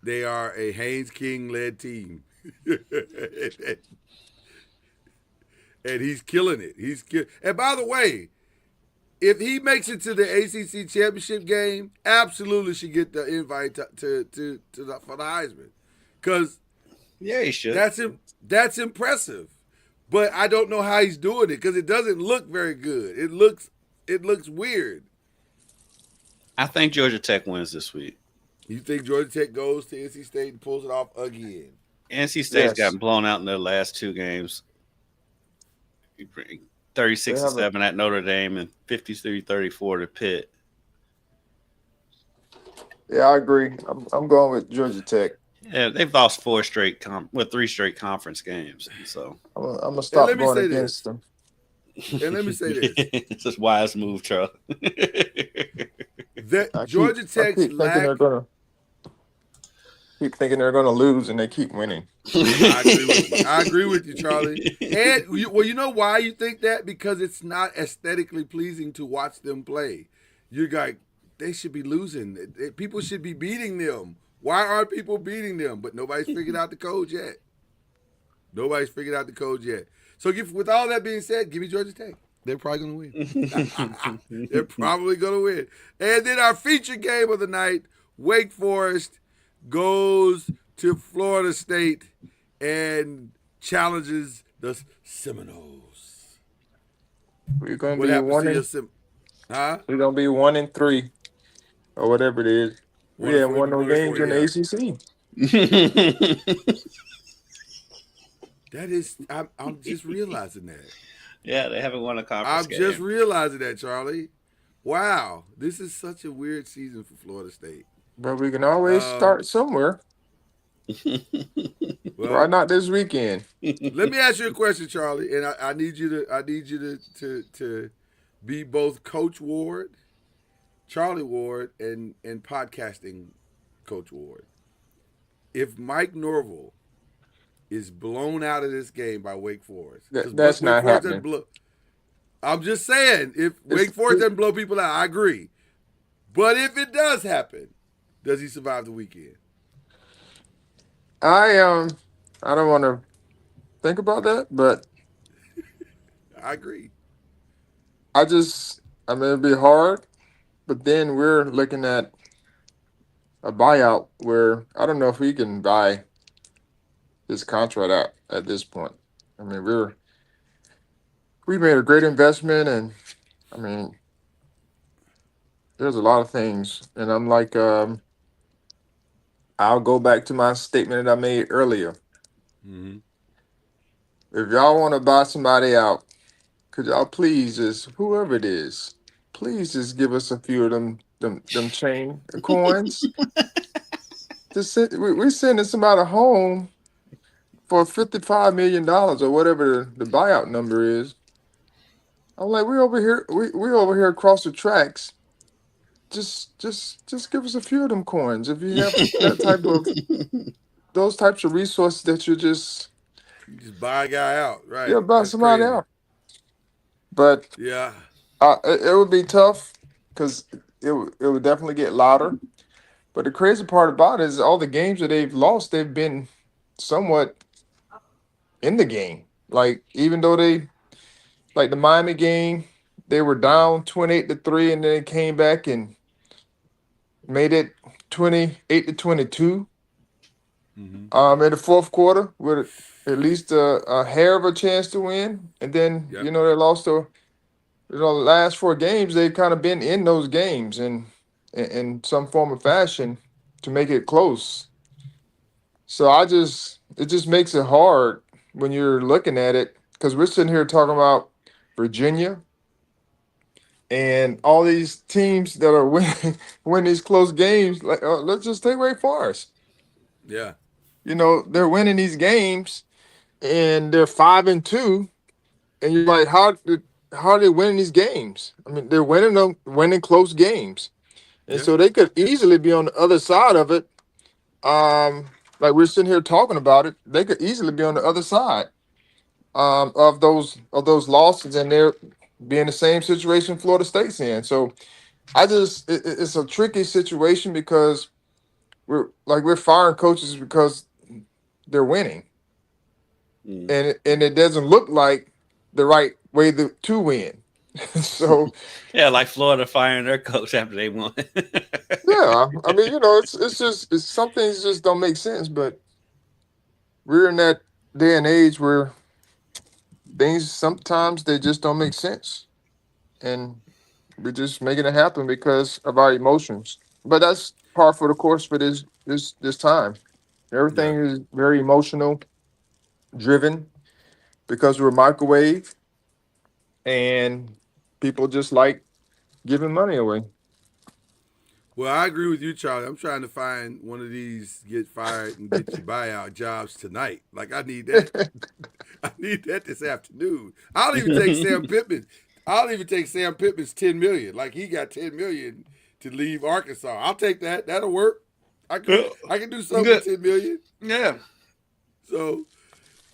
they are a Haynes King-led team. And he's killing it. And by the way, if he makes it to the ACC championship game, absolutely should get the invite for the Heisman. Because he should. That's impressive. But I don't know how he's doing it because it doesn't look very good. It looks weird. I think Georgia Tech wins this week. You think Georgia Tech goes to NC State and pulls it off again? NC State's gotten blown out in their last two games. 36-7 at Notre Dame and 53-34 to Pitt. Yeah, I agree. I'm going with Georgia Tech. Yeah, they've lost three straight conference games. So I'm gonna stop going against them. And let me say this: it's a wise move, Charlie. Georgia Tech's keep thinking they're gonna lose, and they keep winning. I agree with you, Charlie. And you know why you think that? Because it's not aesthetically pleasing to watch them play. You're like, they should be losing. People should be beating them. Why aren't people beating them? But nobody's figured out the code yet. So with all that being said, give me Georgia Tech. They're probably going to win. They're probably going to win. And then our feature game of the night, Wake Forest goes to Florida State and challenges the Seminoles. We're going to be 1-3 or whatever it is. We haven't won no games in the ACC. That is, I'm just realizing that. Yeah, they haven't won a conference I'm game. just realizing that, Charlie. Wow, this is such a weird season for Florida State. But we can always start somewhere. Why Well, not this weekend? let me ask you a question, Charlie, and I need you to be both Coach Ward, Charlie Ward, and podcasting Coach Ward. If Mike Norville is blown out of this game by Wake Forest, because That's Wake not Forest doesn't happening. blow. I'm just saying, if It's, Wake Forest doesn't blow people out, I agree. But if it does happen, does he survive the weekend? I don't want to think about that, but I agree. I mean, it'd be hard. But then we're looking at a buyout where I don't know if we can buy his contract out at this point. I mean, we made a great investment, and I mean, there's a lot of things, and I'm like, I'll go back to my statement that I made earlier. Mm-hmm. If y'all want to buy somebody out, could y'all please just whoever it is, please just give us a few of them chain coins. We're sending somebody home for $55 million or whatever the buyout number is. I'm like, we over here, we over here across the tracks. Just give us a few of them coins if you have those types of resources that you just You just buy a guy out, right? buy That's somebody crazy. out. But Yeah. it would be tough because it would definitely get louder. But the crazy part about it is all the games that they've lost, they've been somewhat in the game. Like even though like the Miami game, they were down 28-3, and then they came back and made it 28-22. Mm-hmm. In the fourth quarter with at least a hair of a chance to win, and then Yep. they lost the last four games. They've kind of been in those games in some form of fashion to make it close. So it just makes it hard when you're looking at it because we're sitting here talking about Virginia and all these teams that are winning win these close games. Like let's just take Wake Forest. Yeah. They're winning these games and they're 5-2, and you're like, how are they winning these games? I mean, they're winning close games, and Yeah. so they could easily be on the other side of it. Like we're sitting here talking about it, they could easily be on the other side of those losses, and they're be in the same situation Florida State's in. So it's a tricky situation because we're firing coaches because they're winning, Mm. and it doesn't look like the right way to win. So Yeah, like Florida firing their coach after they won. yeah, I mean, it's some things just don't make sense. But we're in that day and age where things sometimes they just don't make sense, and we're just making it happen because of our emotions. But that's par for the course for this time. Yeah. Everything is very emotional driven because we're microwave, and people just like giving money away. Well, I agree with you, Charlie. I'm trying to find one of these get fired and get your buyout jobs tonight. Like I need that. I need that this afternoon. I'll even take Sam Pittman. I'll even take Sam Pittman's $10 million. Like he got $10 million to leave Arkansas. I'll take that. That'll work. I can do something Good. with $10 million. Yeah. So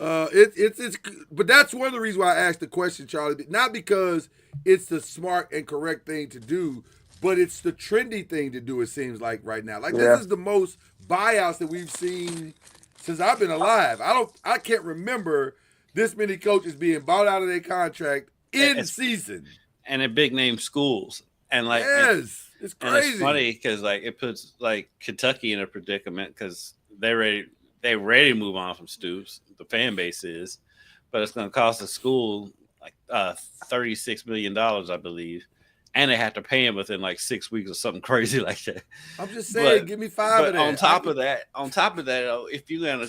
it's but that's one of the reasons why I asked the question, Charlie. Not because it's the smart and correct thing to do, but it's the trendy thing to do. It seems like right now, like Yeah. this is the most buyouts that we've seen since I've been alive. I can't remember this many coaches being bought out of their contract in season. And in big name schools. And like yes, it's and crazy. it's funny because like it puts like Kentucky in a predicament because they're ready to move on from Stoops. The fan base is, but it's going to cost the school like $36 million, I believe, and they have to pay him within like 6 weeks or something crazy like that. I'm just saying, give me five of that. On top of that, if you're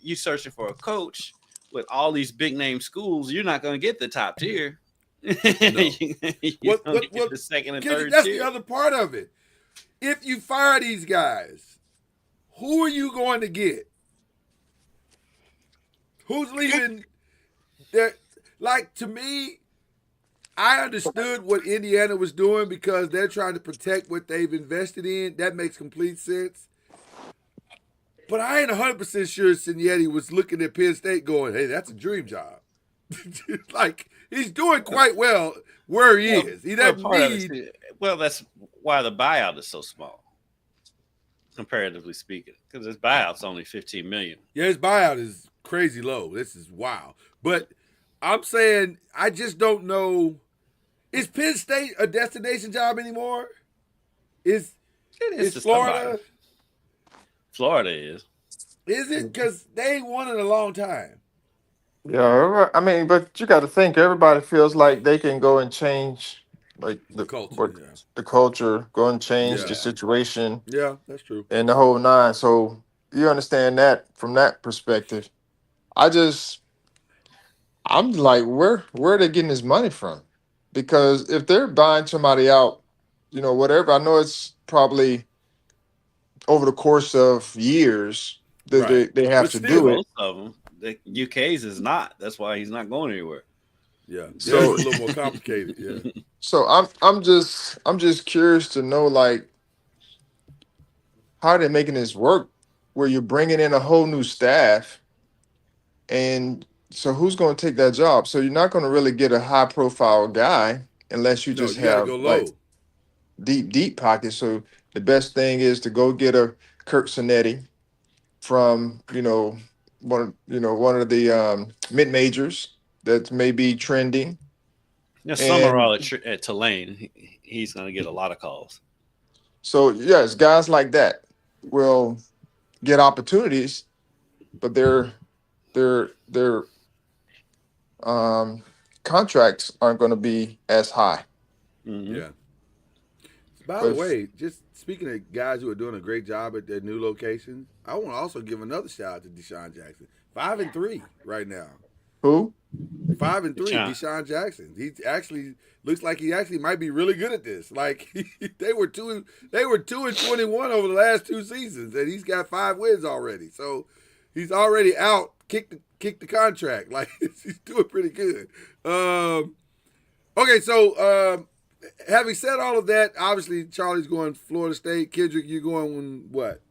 you searching for a coach, with all these big name schools, you're not going to get the top tier. No. You're going to get the second and third that's tier. the other part of it. If you fire these guys, who are you going to get? Who's leaving? There, like, to me, I understood what Indiana was doing because they're trying to protect what they've invested in. That makes complete sense. But I ain't 100% sure Signetti was looking at Penn State going, hey, that's a dream job. Like, he's doing quite well where he is. He doesn't need. Well, that's why the buyout is so small, comparatively speaking, because his buyout's only $15 million. Yeah, his buyout is crazy low. This is wild. But I'm saying I just don't know. Is Penn State a destination job anymore? Is Florida? Somebody. Florida is. Is it? Because they ain't won in a long time. Yeah, I mean, but you got to think everybody feels like they can go and change, like the culture, go and change the situation. Yeah, that's true. And the whole nine. So you understand that from that perspective. I'm like, where are they getting this money from? Because if they're buying somebody out, whatever, I know it's probably over the course of years that they have to do it. Most of them, the UK's is not. That's why he's not going anywhere. Yeah, so it's a little more complicated. Yeah. So I'm just curious to know, like, how are they making this work? Where you're bringing in a whole new staff, and so who's going to take that job? So you're not going to really get a high profile guy unless you just have like deep pockets. So the best thing is to go get a Kirk Cinetti from one of the mid majors that may be trending. Yeah, Summerall at Tulane, he's going to get a lot of calls. So yes, guys like that will get opportunities, but their contracts aren't going to be as high. Mm-hmm. Yeah. By the way, just speaking of guys who are doing a great job at their new locations, I want to also give another shout out to Deshaun Jackson. 5-3 right now. Who? 5-3, Deshaun Jackson. He actually looks like he actually might be really good at this. Like they were 2-21 over the last 2 seasons, and he's got 5 wins already. So he's already out. Kicked the contract. Like he's doing pretty good. Okay, so having said all of that, obviously Charlie's going Florida State. Kendrick, you're going what?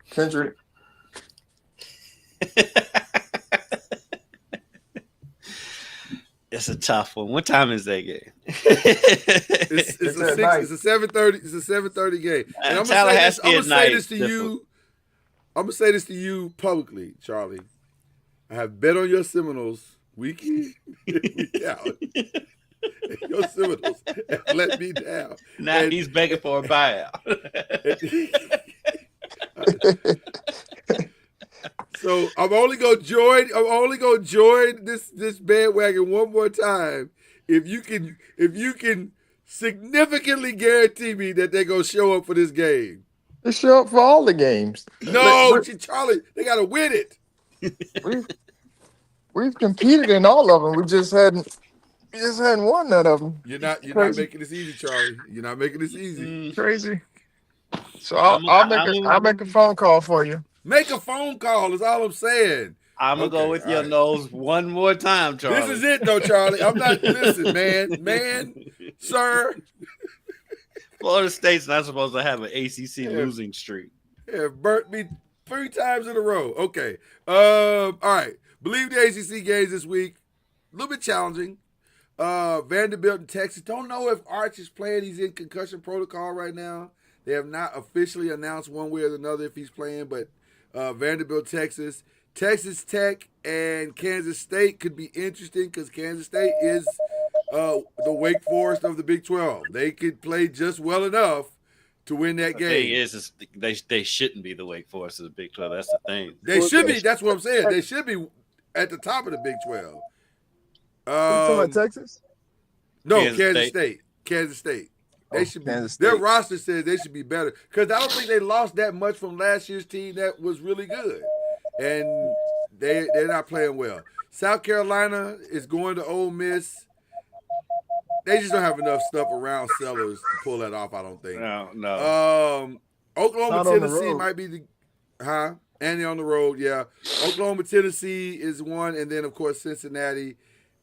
Kendrick. It's a tough one. What time is that game? It's a 7:30. It's a 7:30 game. And I'm gonna say this to you. I'm gonna say this to you publicly, Charlie. I have bet on your Seminoles week in, week out. Your Seminoles have let me down. Now he's begging for a buyout. So I'm only gonna join this bandwagon one more time if you can significantly guarantee me that they're gonna show up for this game. They show up for all the games. No, Charlie, they gotta win it. We've competed in all of them. We just hadn't won none of them. You're not making this easy, Charlie. You're not making this easy. Crazy. So I'll make a phone call for you. Make a phone call is all I'm saying. I'm gonna go with your nose one more time, Charlie. This is it, though, Charlie. I'm not. Listen, man, sir. Florida State's not supposed to have an ACC losing streak. Yeah, burnt me 3 times in a row. Okay. All right. Bleav the ACC games this week. A little bit challenging. Vanderbilt and Texas. Don't know if Arch is playing. He's in concussion protocol right now. They have not officially announced one way or another if he's playing, but Vanderbilt, Texas. Texas Tech and Kansas State could be interesting because Kansas State is the Wake Forest of the Big 12. They could play just well enough to win that game. The thing is they shouldn't be the Wake Forest of the Big 12. That's the thing. They should be. That's what I'm saying. They should be at the top of the Big 12. You talking about Texas? No, Kansas State. Kansas State. They should be. Their roster says they should be better because I don't think they lost that much from last year's team that was really good. And they're not playing well. South Carolina is going to Ole Miss. They just don't have enough stuff around Sellers to pull that off, I don't think. No. Oklahoma, Not on the Tennessee road. might be the and they're on the road, yeah. Oklahoma, Tennessee is one, and then of course Cincinnati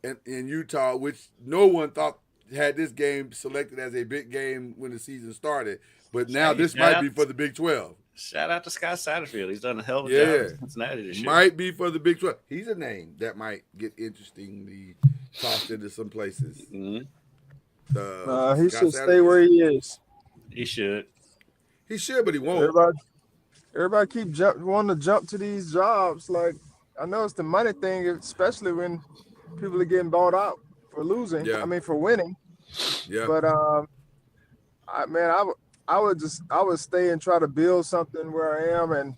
and Utah, which no one thought had this game selected as a big game when the season started. But now this might be for the Big 12. Shout out to Scott Satterfield. He's done a hell of a Yeah. job in Cincinnati this year. Might be for the Big 12. He's a name that might get interestingly tossed into some places. Mhm. He should stay where he is. He should. He should, but he won't. Everybody keep wanting to jump to these jobs. Like, I know it's the money thing, especially when people are getting bought out for losing. Yeah. I mean, for winning. Yeah. But I would stay and try to build something where I am, and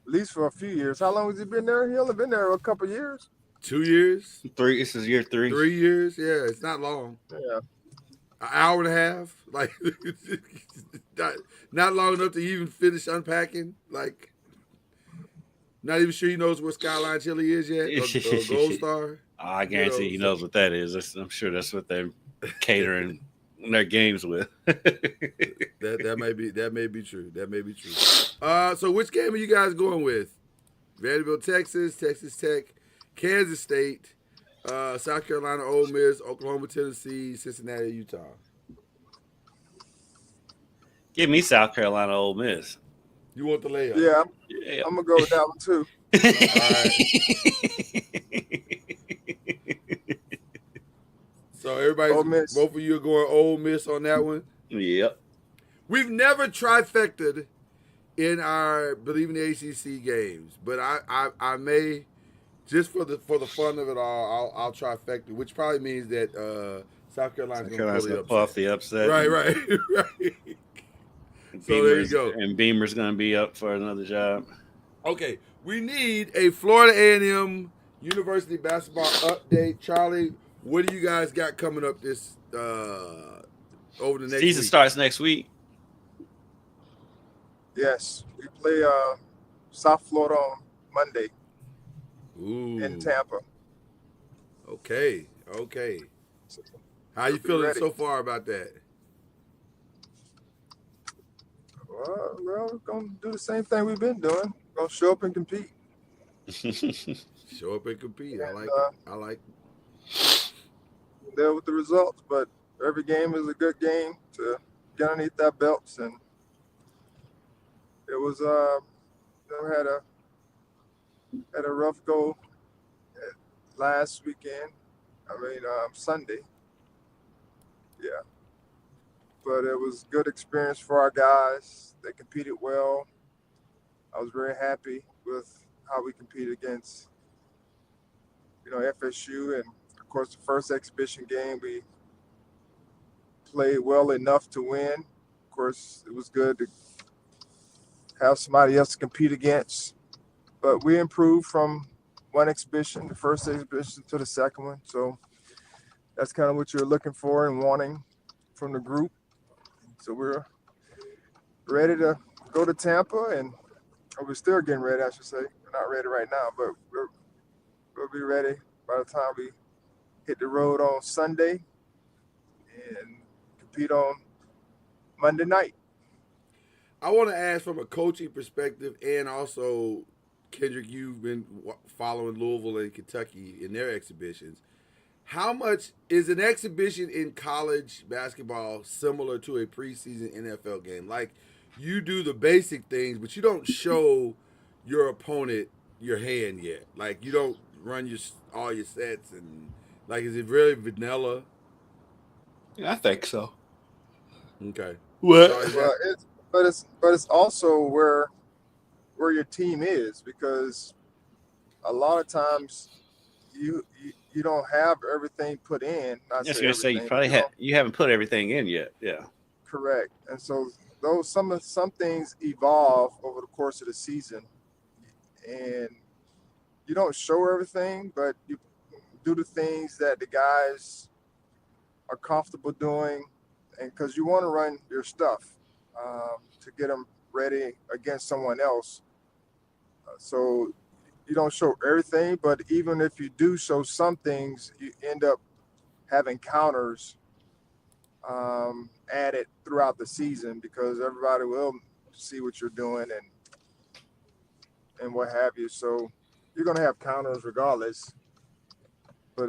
at least for a few years. How long has he been there? He only been there a couple of years. 2 years? 3. This is year 3. 3 years? Yeah, it's not long. Yeah. An hour and a half? Like, not long enough to even finish unpacking. Like, not even sure he knows what Skyline Chili is yet. Or Gold Star. I guarantee he knows what that is. I'm sure that's what they're catering their games with. that may be true. That may be true. So which game are you guys going with? Vanderbilt, Texas, Texas Tech, Kansas State, South Carolina, Ole Miss, Oklahoma, Tennessee, Cincinnati, Utah. Give me South Carolina, Ole Miss. You want the layup? Yeah, Yeah. I'm gonna go with that one too. So everybody, both of you are going Ole Miss on that one. Yep. We've never trifected in our Bleav In The ACC games, but I may, just for the fun of it all, I'll trifecta, which probably means that South Carolina's going to pull off the upset. Right. So there you go. And Beamer's going to be up for another job. Okay, we need a Florida A&M University basketball update. Charlie, what do you guys got coming up this over the next season week? starts next week. Yes, we play South Florida on Monday. Ooh. In Tampa. Okay. How you feeling so far about that? Well, we're going to do the same thing we've been doing. We're going to show up and compete. Show up and compete. I like it. There with the results, but every game is a good game to get underneath that belts. And it was, had a rough go last weekend. Sunday. Yeah. But it was good experience for our guys. They competed well. I was very happy with how we competed against, FSU. And, of course, the first exhibition game, we played well enough to win. Of course, it was good to have somebody else to compete against. But we improved from one exhibition, the first exhibition, to the second one. So that's kind of what you're looking for and wanting from the group. So we're ready to go to Tampa, and we're still getting ready, I should say. We're not ready right now, but we'll be ready by the time we hit the road on Sunday and compete on Monday night. I want to ask from a coaching perspective, and also, Kendrick, you've been following Louisville and Kentucky in their exhibitions. How much is an exhibition in college basketball similar to a preseason NFL game? Like, you do the basic things, but you don't show your opponent your hand yet. Like, you don't run all your sets, and like, is it really vanilla? Yeah, I think so. Okay. But it's also where your team is, because a lot of times you don't have everything put in. I was going to say you haven't put everything in yet. Yeah. Correct. And so some things evolve over the course of the season, and you don't show everything, but you do the things that the guys are comfortable doing, and because you want to run your stuff to get them ready against someone else. So you don't show everything, but even if you do show some things, you end up having counters added throughout the season because everybody will see what you're doing and what have you. So you're gonna have counters regardless. But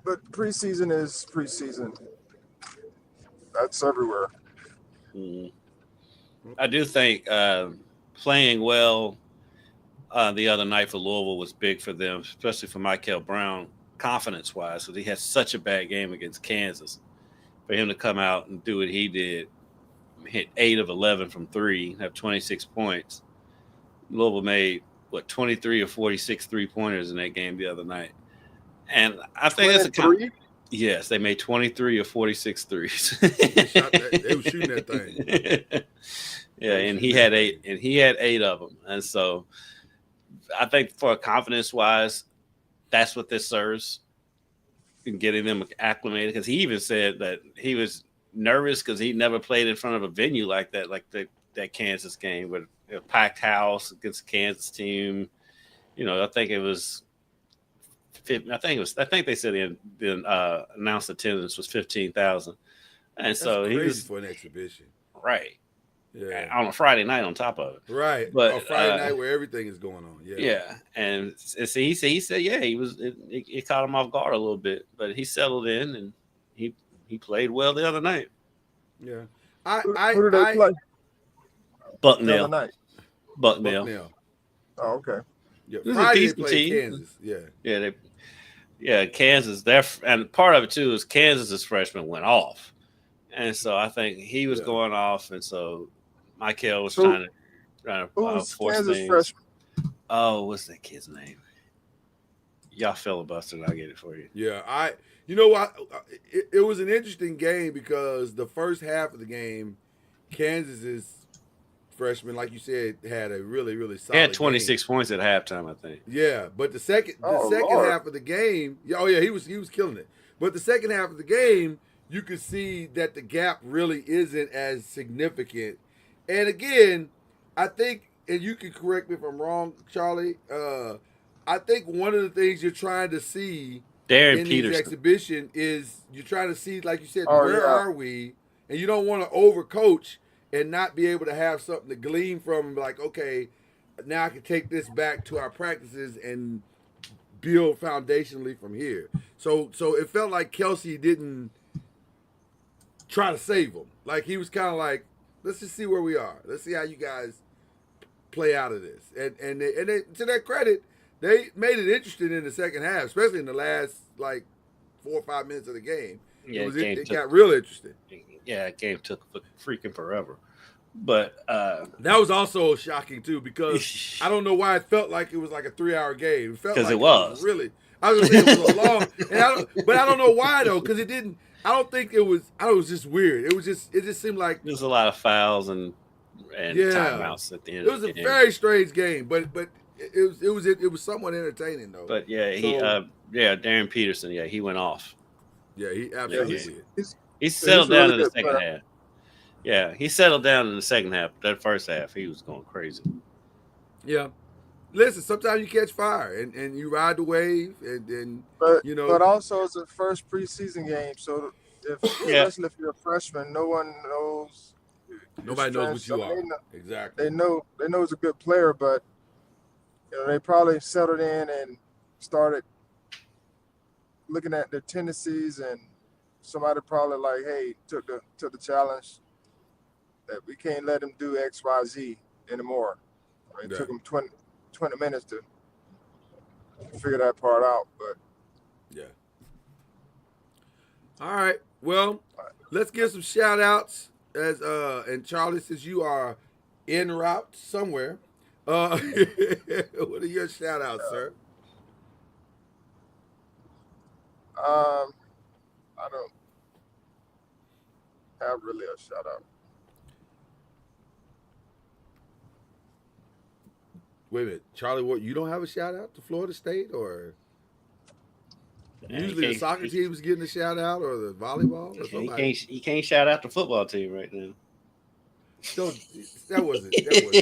but preseason is preseason. That's everywhere. Mhm. I do think playing well the other night for Louisville was big for them, especially for Michael Brown, confidence-wise, because he had such a bad game against Kansas. For him to come out and do what he did, hit 8 of 11 from 3, have 26 points. Louisville made, 23 or 46 three-pointers in that game the other night. And I think that's a 23? Yes, they made 23 or 46 threes. They were shooting that thing. Yeah, and he had 8 of them. And so I think for confidence-wise, that's what this serves in getting them acclimated. Because he even said that he was nervous because he never played in front of a venue like that, like that Kansas game with a packed house against the Kansas team. I think it was. I think they said the announced attendance was 15,000, and That's so crazy he was for an exhibition, right. Yeah, On a Friday night on top of it, right. But a Friday night where everything is going on, yeah. Yeah, and so he said, yeah, he was. It caught him off guard a little bit, but he settled in and he played well the other night. Yeah, Who did they play the other Bucknell. night? Bucknell. Oh, okay. Yeah, It was a Friday they decent played team. Kansas. Kansas. And part of it too is Kansas's freshman went off, and so I think he was going off, and so Michael was trying to Who's force Kansas things. freshman? Oh, what's that kid's name? Y'all filibustered. I'll get it for you. Yeah, you know what? It was an interesting game because the first half of the game, Kansas's freshman, like you said, had a really, really solid. He had 26 game. points at halftime, I think. Yeah, but the second Lord. half of the game, he was killing it. But the second half of the game, you could see that the gap really isn't as significant. And again, I think, and you can correct me if I'm wrong, Charlie. I think one of the things you're trying to see Darren in Peterson. these exhibition is you're trying to see, like you said, where are we? And you don't want to overcoach and not be able to have something to glean from and be like, okay, now I can take this back to our practices and build foundationally from here. So it felt like Kelsey didn't try to save them. Like he was kind of like, let's just see where we are. Let's see how you guys play out of this. And they, to their credit, they made it interesting in the second half, especially in the last 4 or 5 minutes of the game. Yeah, it got real interesting. Yeah, the game took freaking forever. But that was also shocking too because I don't know why it felt like it was like a 3-hour game. It felt like it was really. I was gonna say it was a long, but I don't know why though because it didn't. I don't think it was. I don't. It was just weird. It just seemed like there's a lot of fouls and timeouts at the end. It was a very strange game, but it was somewhat entertaining though. But Darren Peterson, he went off. Yeah, he absolutely did. He settled down in the second half. Yeah, he settled down in the second half. That first half, he was going crazy. Yeah. Listen, sometimes you catch fire and you ride the wave and But also it's a first preseason game, so especially if you're a freshman, no one knows. Nobody knows what you are. Exactly. They know he's a good player, but they probably settled in and started looking at their tendencies, and somebody probably like, hey, took the challenge that we can't let him do X, Y, Z anymore. It took him 20 minutes to figure that part out, but yeah. All right. Well, let's give some shout outs and Charlie, since you are en route somewhere, what are your shout outs, sir? I don't have really a shout out. Wait a minute, Charlie. What, you don't have a shout out to Florida State, or usually the soccer team is getting a shout out, or the volleyball, or somebody? He can't shout out the football team right now. Don't. That wasn't necessary.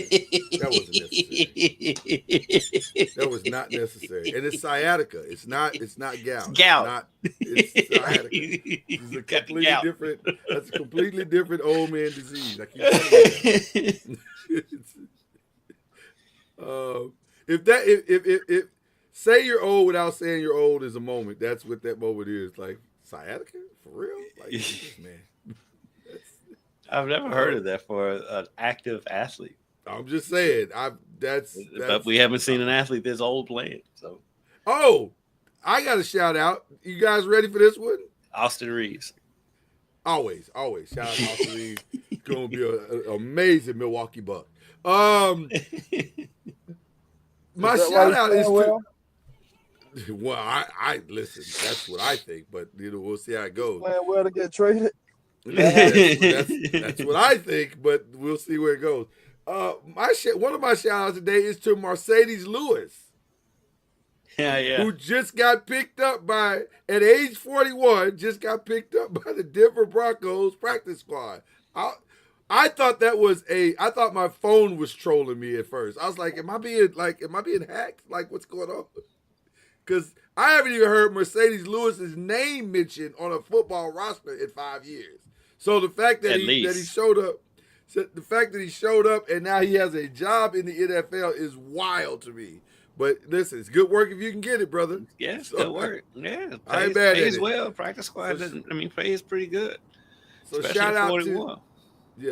That was not necessary. And it's sciatica. It's not gout. Gout. It's sciatica. This is a Got the completely gout. different. That's a completely different old man disease. I keep telling you that. If say you're old without saying you're old is a moment. That's what that moment is. Like sciatica for real. Like Jesus, man. I've never heard of that for an active athlete. I'm just saying. That's But we haven't seen an athlete this old playing. So, oh, I got a shout out. You guys ready for this one? Austin Reeves. Always. Shout out to Austin Reeves. He's going to be an amazing Milwaukee Buck. My shout out is to. Well, I listen. That's what I think, but we'll see how it goes. Playing well to get traded. That's what I think, but we'll see where it goes. One of my shout outs today is to Mercedes Lewis. Yeah. Who just got picked up at age 41, just got picked up by the Denver Broncos practice squad. I thought I thought my phone was trolling me at first. I was like, am I being hacked? Like, what's going on? Because I haven't even heard Mercedes Lewis's name mentioned on a football roster in 5 years. So the fact that he showed up and now he has a job in the NFL is wild to me. But listen, it's good work if you can get it, brother. Yeah, it's good work. Yeah, I ain't mad at pays it. well. Practice squad pays pretty good. So Especially shout out 41.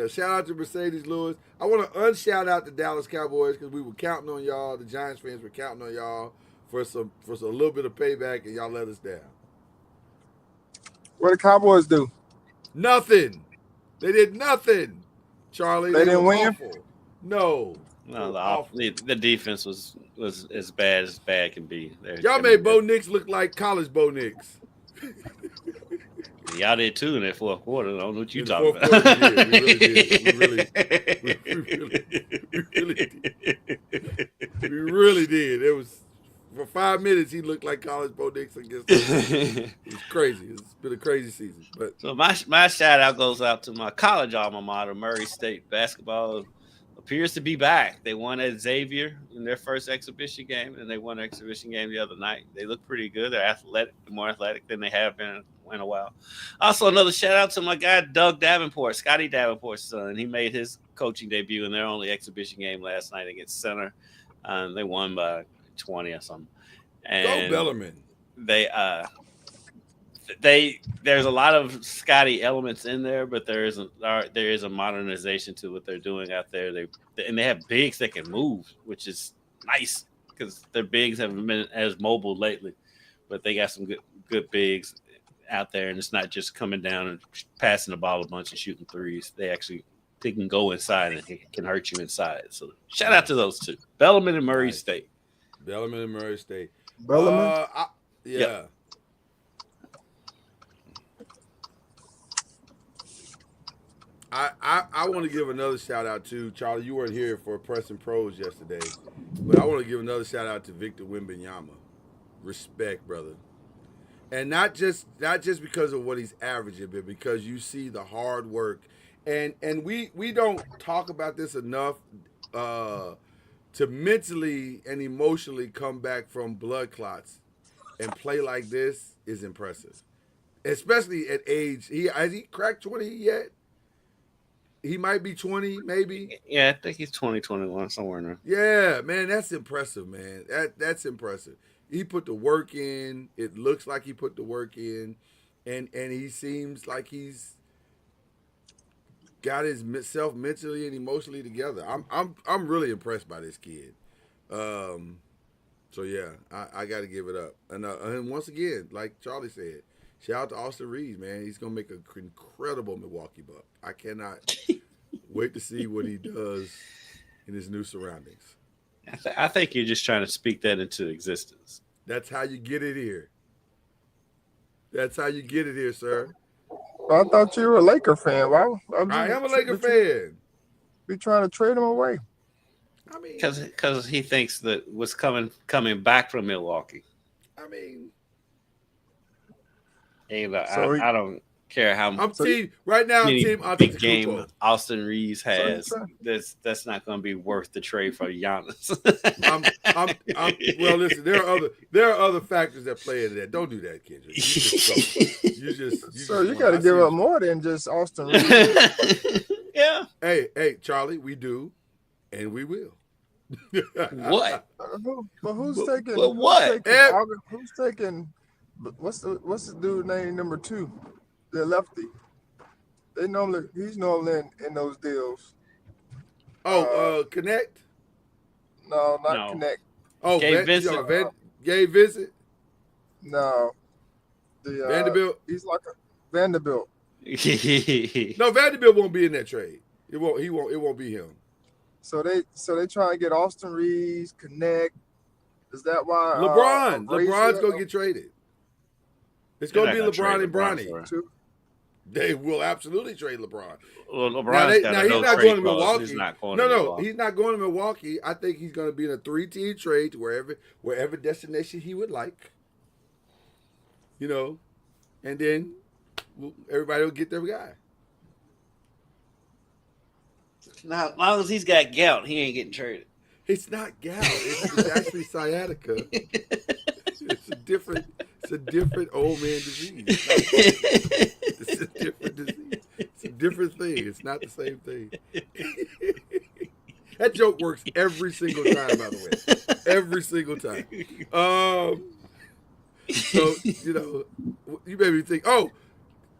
shout out to Mercedes Lewis. I want to unshout out the Dallas Cowboys because we were counting on y'all. The Giants fans were counting on y'all for a little bit of payback, and y'all let us down. What the Cowboys do? Nothing. They did nothing, Charlie. They didn't win? Awful. No. No, the defense was as bad can be. Y'all made Bo Nix look like college Bo Nix. Y'all did too in that fourth quarter. I don't know what you In talking the about. fourth quarter, we really did. It was for 5 minutes he looked like college Bo Nix against us. It was crazy. It's been a crazy season. But so my shout out goes out to my college alma mater, Murray State basketball. Appears to be back. They won at Xavier in their first exhibition game, and they won an exhibition game the other night. They look pretty good. They're athletic, more athletic than they have been in a while. Also, another shout out to my guy Doug Davenport, Scotty Davenport's son. He made his coaching debut in their only exhibition game last night against Center. They won by 20 or something. And go Bellarmine. There's a lot of Scotty elements in there, but there is a modernization to what they're doing out there. They have bigs that can move, which is nice because their bigs haven't been as mobile lately. But they got some good bigs out there, and it's not just coming down and passing the ball a bunch and shooting threes. They can go inside and can hurt you inside. So shout out to those two, Bellarmine and Murray State. Bellarmine and Murray State. Bellarmine? Yeah. Yep. I want to give another shout out to Charlie. You weren't here for Press and Pros yesterday, but I want to give another shout out to Victor Wembanyama. Respect, brother, and not just because of what he's averaging, but because you see the hard work, and we don't talk about this enough. To mentally and emotionally come back from blood clots and play like this is impressive, especially at age. Has he cracked 20 yet? He might be 20, maybe. Yeah, I think he's 20, 21, somewhere in there. Yeah, man, that's impressive, man. That's impressive. He put the work in. It looks like he put the work in, and he seems like he's got himself mentally and emotionally together. I'm really impressed by this kid. So yeah, I got to give it up. And once again, like Charlie said, shout out to Austin Reeves, man. He's gonna make an incredible Milwaukee Buck. I cannot wait to see what he does in his new surroundings. I think you're just trying to speak that into existence. That's how you get it here. That's how you get it here, sir. I thought you were a Laker fan. Why? I am a Laker fan. Be trying to trade him away. I mean, because he thinks that what's coming back from Milwaukee. I mean, I don't care how I'm team right now. I'm many team big game Antetokounmpo. Austin Reeves has. So That's not going to be worth the trade for Giannis. Well, listen, there are other factors that play into that. Don't do that, Kendrick. you got to give up more than just Austin Reeves. Yeah. Hey, Charlie, we do, and we will. What? But who's taking? But what? Who's taking? What's the dude named number 2? The lefty. He's normally in those deals. Connect? No, not Connect. Oh, Gabe Vincent. Gabe Vincent? No. Vanderbilt? He's like a Vanderbilt. No, Vanderbilt won't be in that trade. It won't be him. So they try to get Austin Reeves, Connect. Is that why LeBron's gonna get traded. It's gonna be LeBron and Bronny. They will absolutely trade LeBron. Well, he's not going to Milwaukee. He's not going to Milwaukee. I think he's going to be in a 3-team trade to wherever destination he would like. And then everybody will get their guy. Now, as long as he's got gout, he ain't getting traded. It's not gout. It's actually sciatica. It's a different old man disease. It's a different disease. It's a different thing. It's not the same thing. That joke works every single time, by the way. Every single time. So, you made me think. Oh,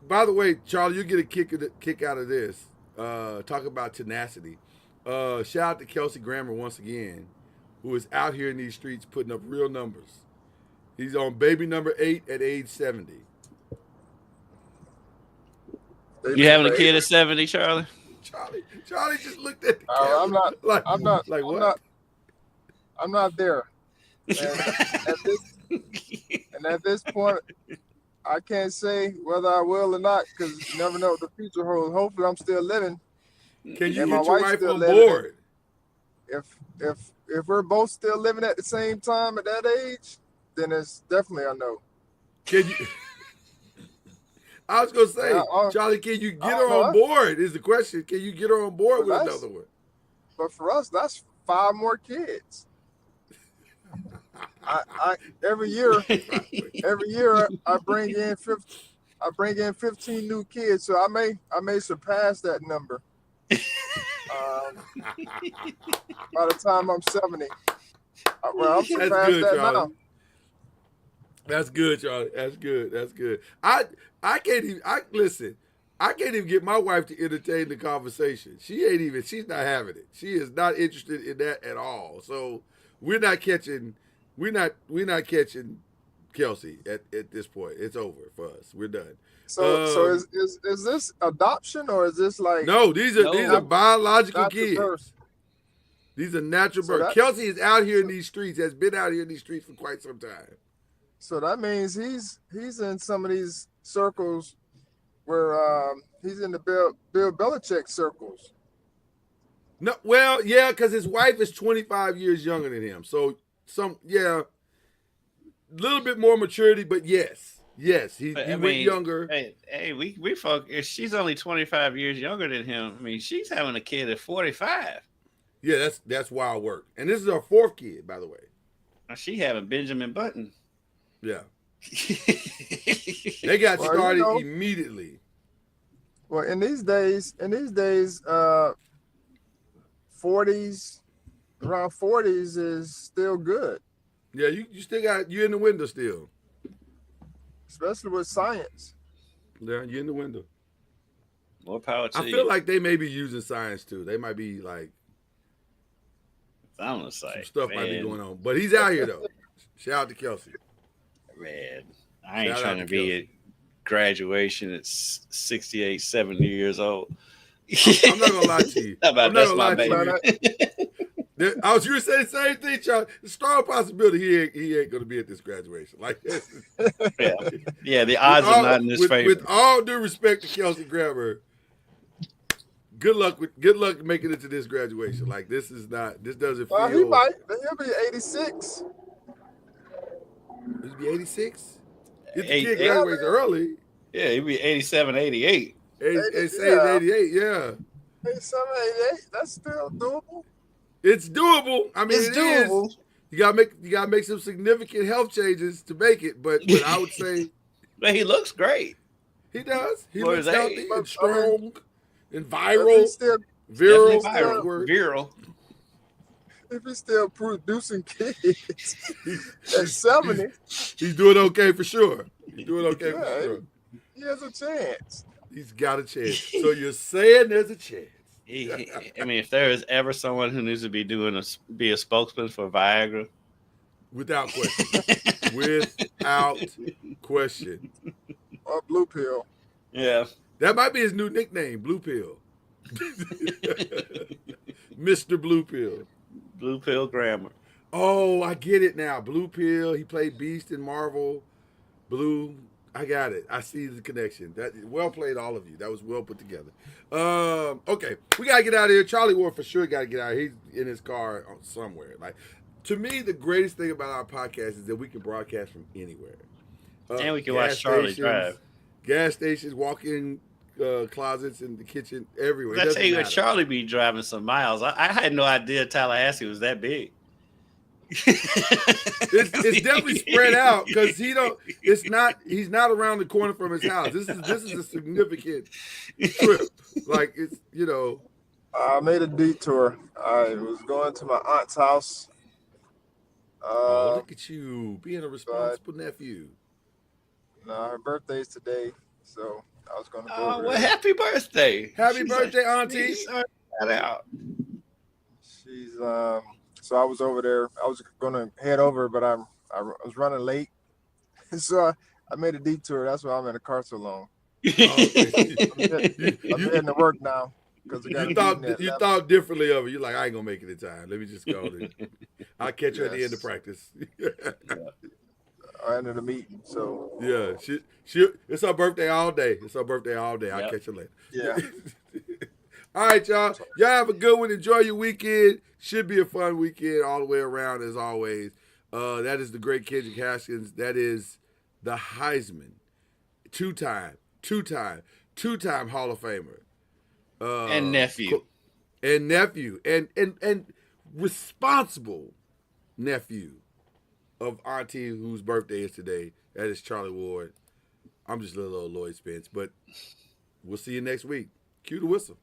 by the way, Charlie, you get a kick out of this. Talk about tenacity. Shout out to Kelsey Grammer once again, who is out here in these streets putting up real numbers. He's on baby number 8 at age 70. You having a kid at 70, Charlie? Charlie just looked at the camera. I'm not there. And at this point, I can't say whether I will or not because you never know what the future holds. Hopefully, I'm still living. Can you get your wife on board? If we're both still living at the same time at that age, then it's definitely a no. Can you? I was gonna say, Charlie, can you get her on board? Is the question? Can you get her on board with another one? But for us, that's 5 more kids. I every year I bring in 15 new kids, so I may surpass that number. By the time I'm 70, I'm surpassed that now. That's good, Charlie. That's good. I can't even get my wife to entertain the conversation. She's not having it. She is not interested in that at all. So we're not catching Kelsey at this point. It's over for us. We're done. So is this adoption or is this like these are biological kids. These are natural birth. Kelsey is out here in these streets, has been out here in these streets for quite some time. So that means he's in some of these circles where he's in the Bill Belichick circles. No, well, yeah, because his wife is 25 years younger than him. So a little bit more maturity, but yes, he went younger. Hey, we focus. She's only 25 years younger than him. I mean, she's having a kid at 45. Yeah, that's wild work. And this is her 4th kid, by the way. She having Benjamin Button. Yeah. They got started immediately. Well, in these days, 40s, around 40s is still good. Yeah, you still you're in the window still. Especially with science. Yeah, you're in the window. More power to you. I feel like they may be using science too. They might be like some stuff might be going on. But he's out here though. Shout out to Kelsey. Man, I ain't trying to be at graduation at 68, 70 years old. I'm not gonna lie to you. I'm not gonna lie to you. I was going to say the same thing, Charlie. The strong possibility he ain't going to be at this graduation. Like, yeah, the odds are not in his favor. With all due respect to Kelsey Grammer, good luck making it to this graduation. Like, this doesn't feel. He'll be 86. He'll be 86. If the kid graduates early. Yeah, he'd be 87, 88. 88, yeah. 87, 88. That's still doable. It's doable. I mean, It's it is. doable. You gotta make some significant health changes to make it, but I would say But he looks great. he does. He For looks his healthy age. and strong and If viral, he's still viral. Definitely That's the viral. word. Viral. if he's still producing kids at 70, He's doing okay for sure. He's doing okay for Yeah. sure. he has a chance. He's got a chance. So you're saying there's a chance? I mean, if there is ever someone who needs to be be a spokesman for Viagra, Without question. Without question. Or blue pill. yeah, That might be his new nickname, Blue Pill. Mr. Blue Pill. blue pill grammar. Oh, I get it now. Blue Pill. He played Beast in Marvel. Blue. I got it. I see the connection. That well played, all of you. That was well put together. Okay, we gotta get out of here. Charlie Ward for sure gotta get out of here. He's in his car somewhere. Like, to me, the greatest thing about our podcast is that we can broadcast from anywhere. And we can watch Charlie drive. Gas stations, walk-in closets in the kitchen, everywhere. I tell you what, Charlie be driving some miles. I had no idea Tallahassee was that big. It's definitely spread out because he's not around the corner from his house. This is a significant trip. Like, it's, I made a detour. I was going to my aunt's house. Oh, look at you being a responsible nephew. No, her birthday's today, so I was going to go Oh, over well, there. happy birthday. Happy birthday, Auntie. That out. She's so I was over there. I was going to head over, but I was running late, so I made a detour. That's why I'm in the car so long. I'm heading to work now because You thought differently of it. You're like, I ain't gonna make it in time. Let me just go. I'll catch you at the end of practice. I ended the meeting, so Yeah, she it's her birthday all day. I'll catch you later. yeah. All right, y'all. Y'all have a good one. Enjoy your weekend. Should be a fun weekend all the way around, as always. That is the great Kendrick Haskins. That is the Heisman, two-time Hall of Famer, And nephew. and responsible nephew of Auntie, whose birthday is today. That is Charlie Ward. I'm just little old Lloyd Spence, but we'll see you next week. Cue the whistle.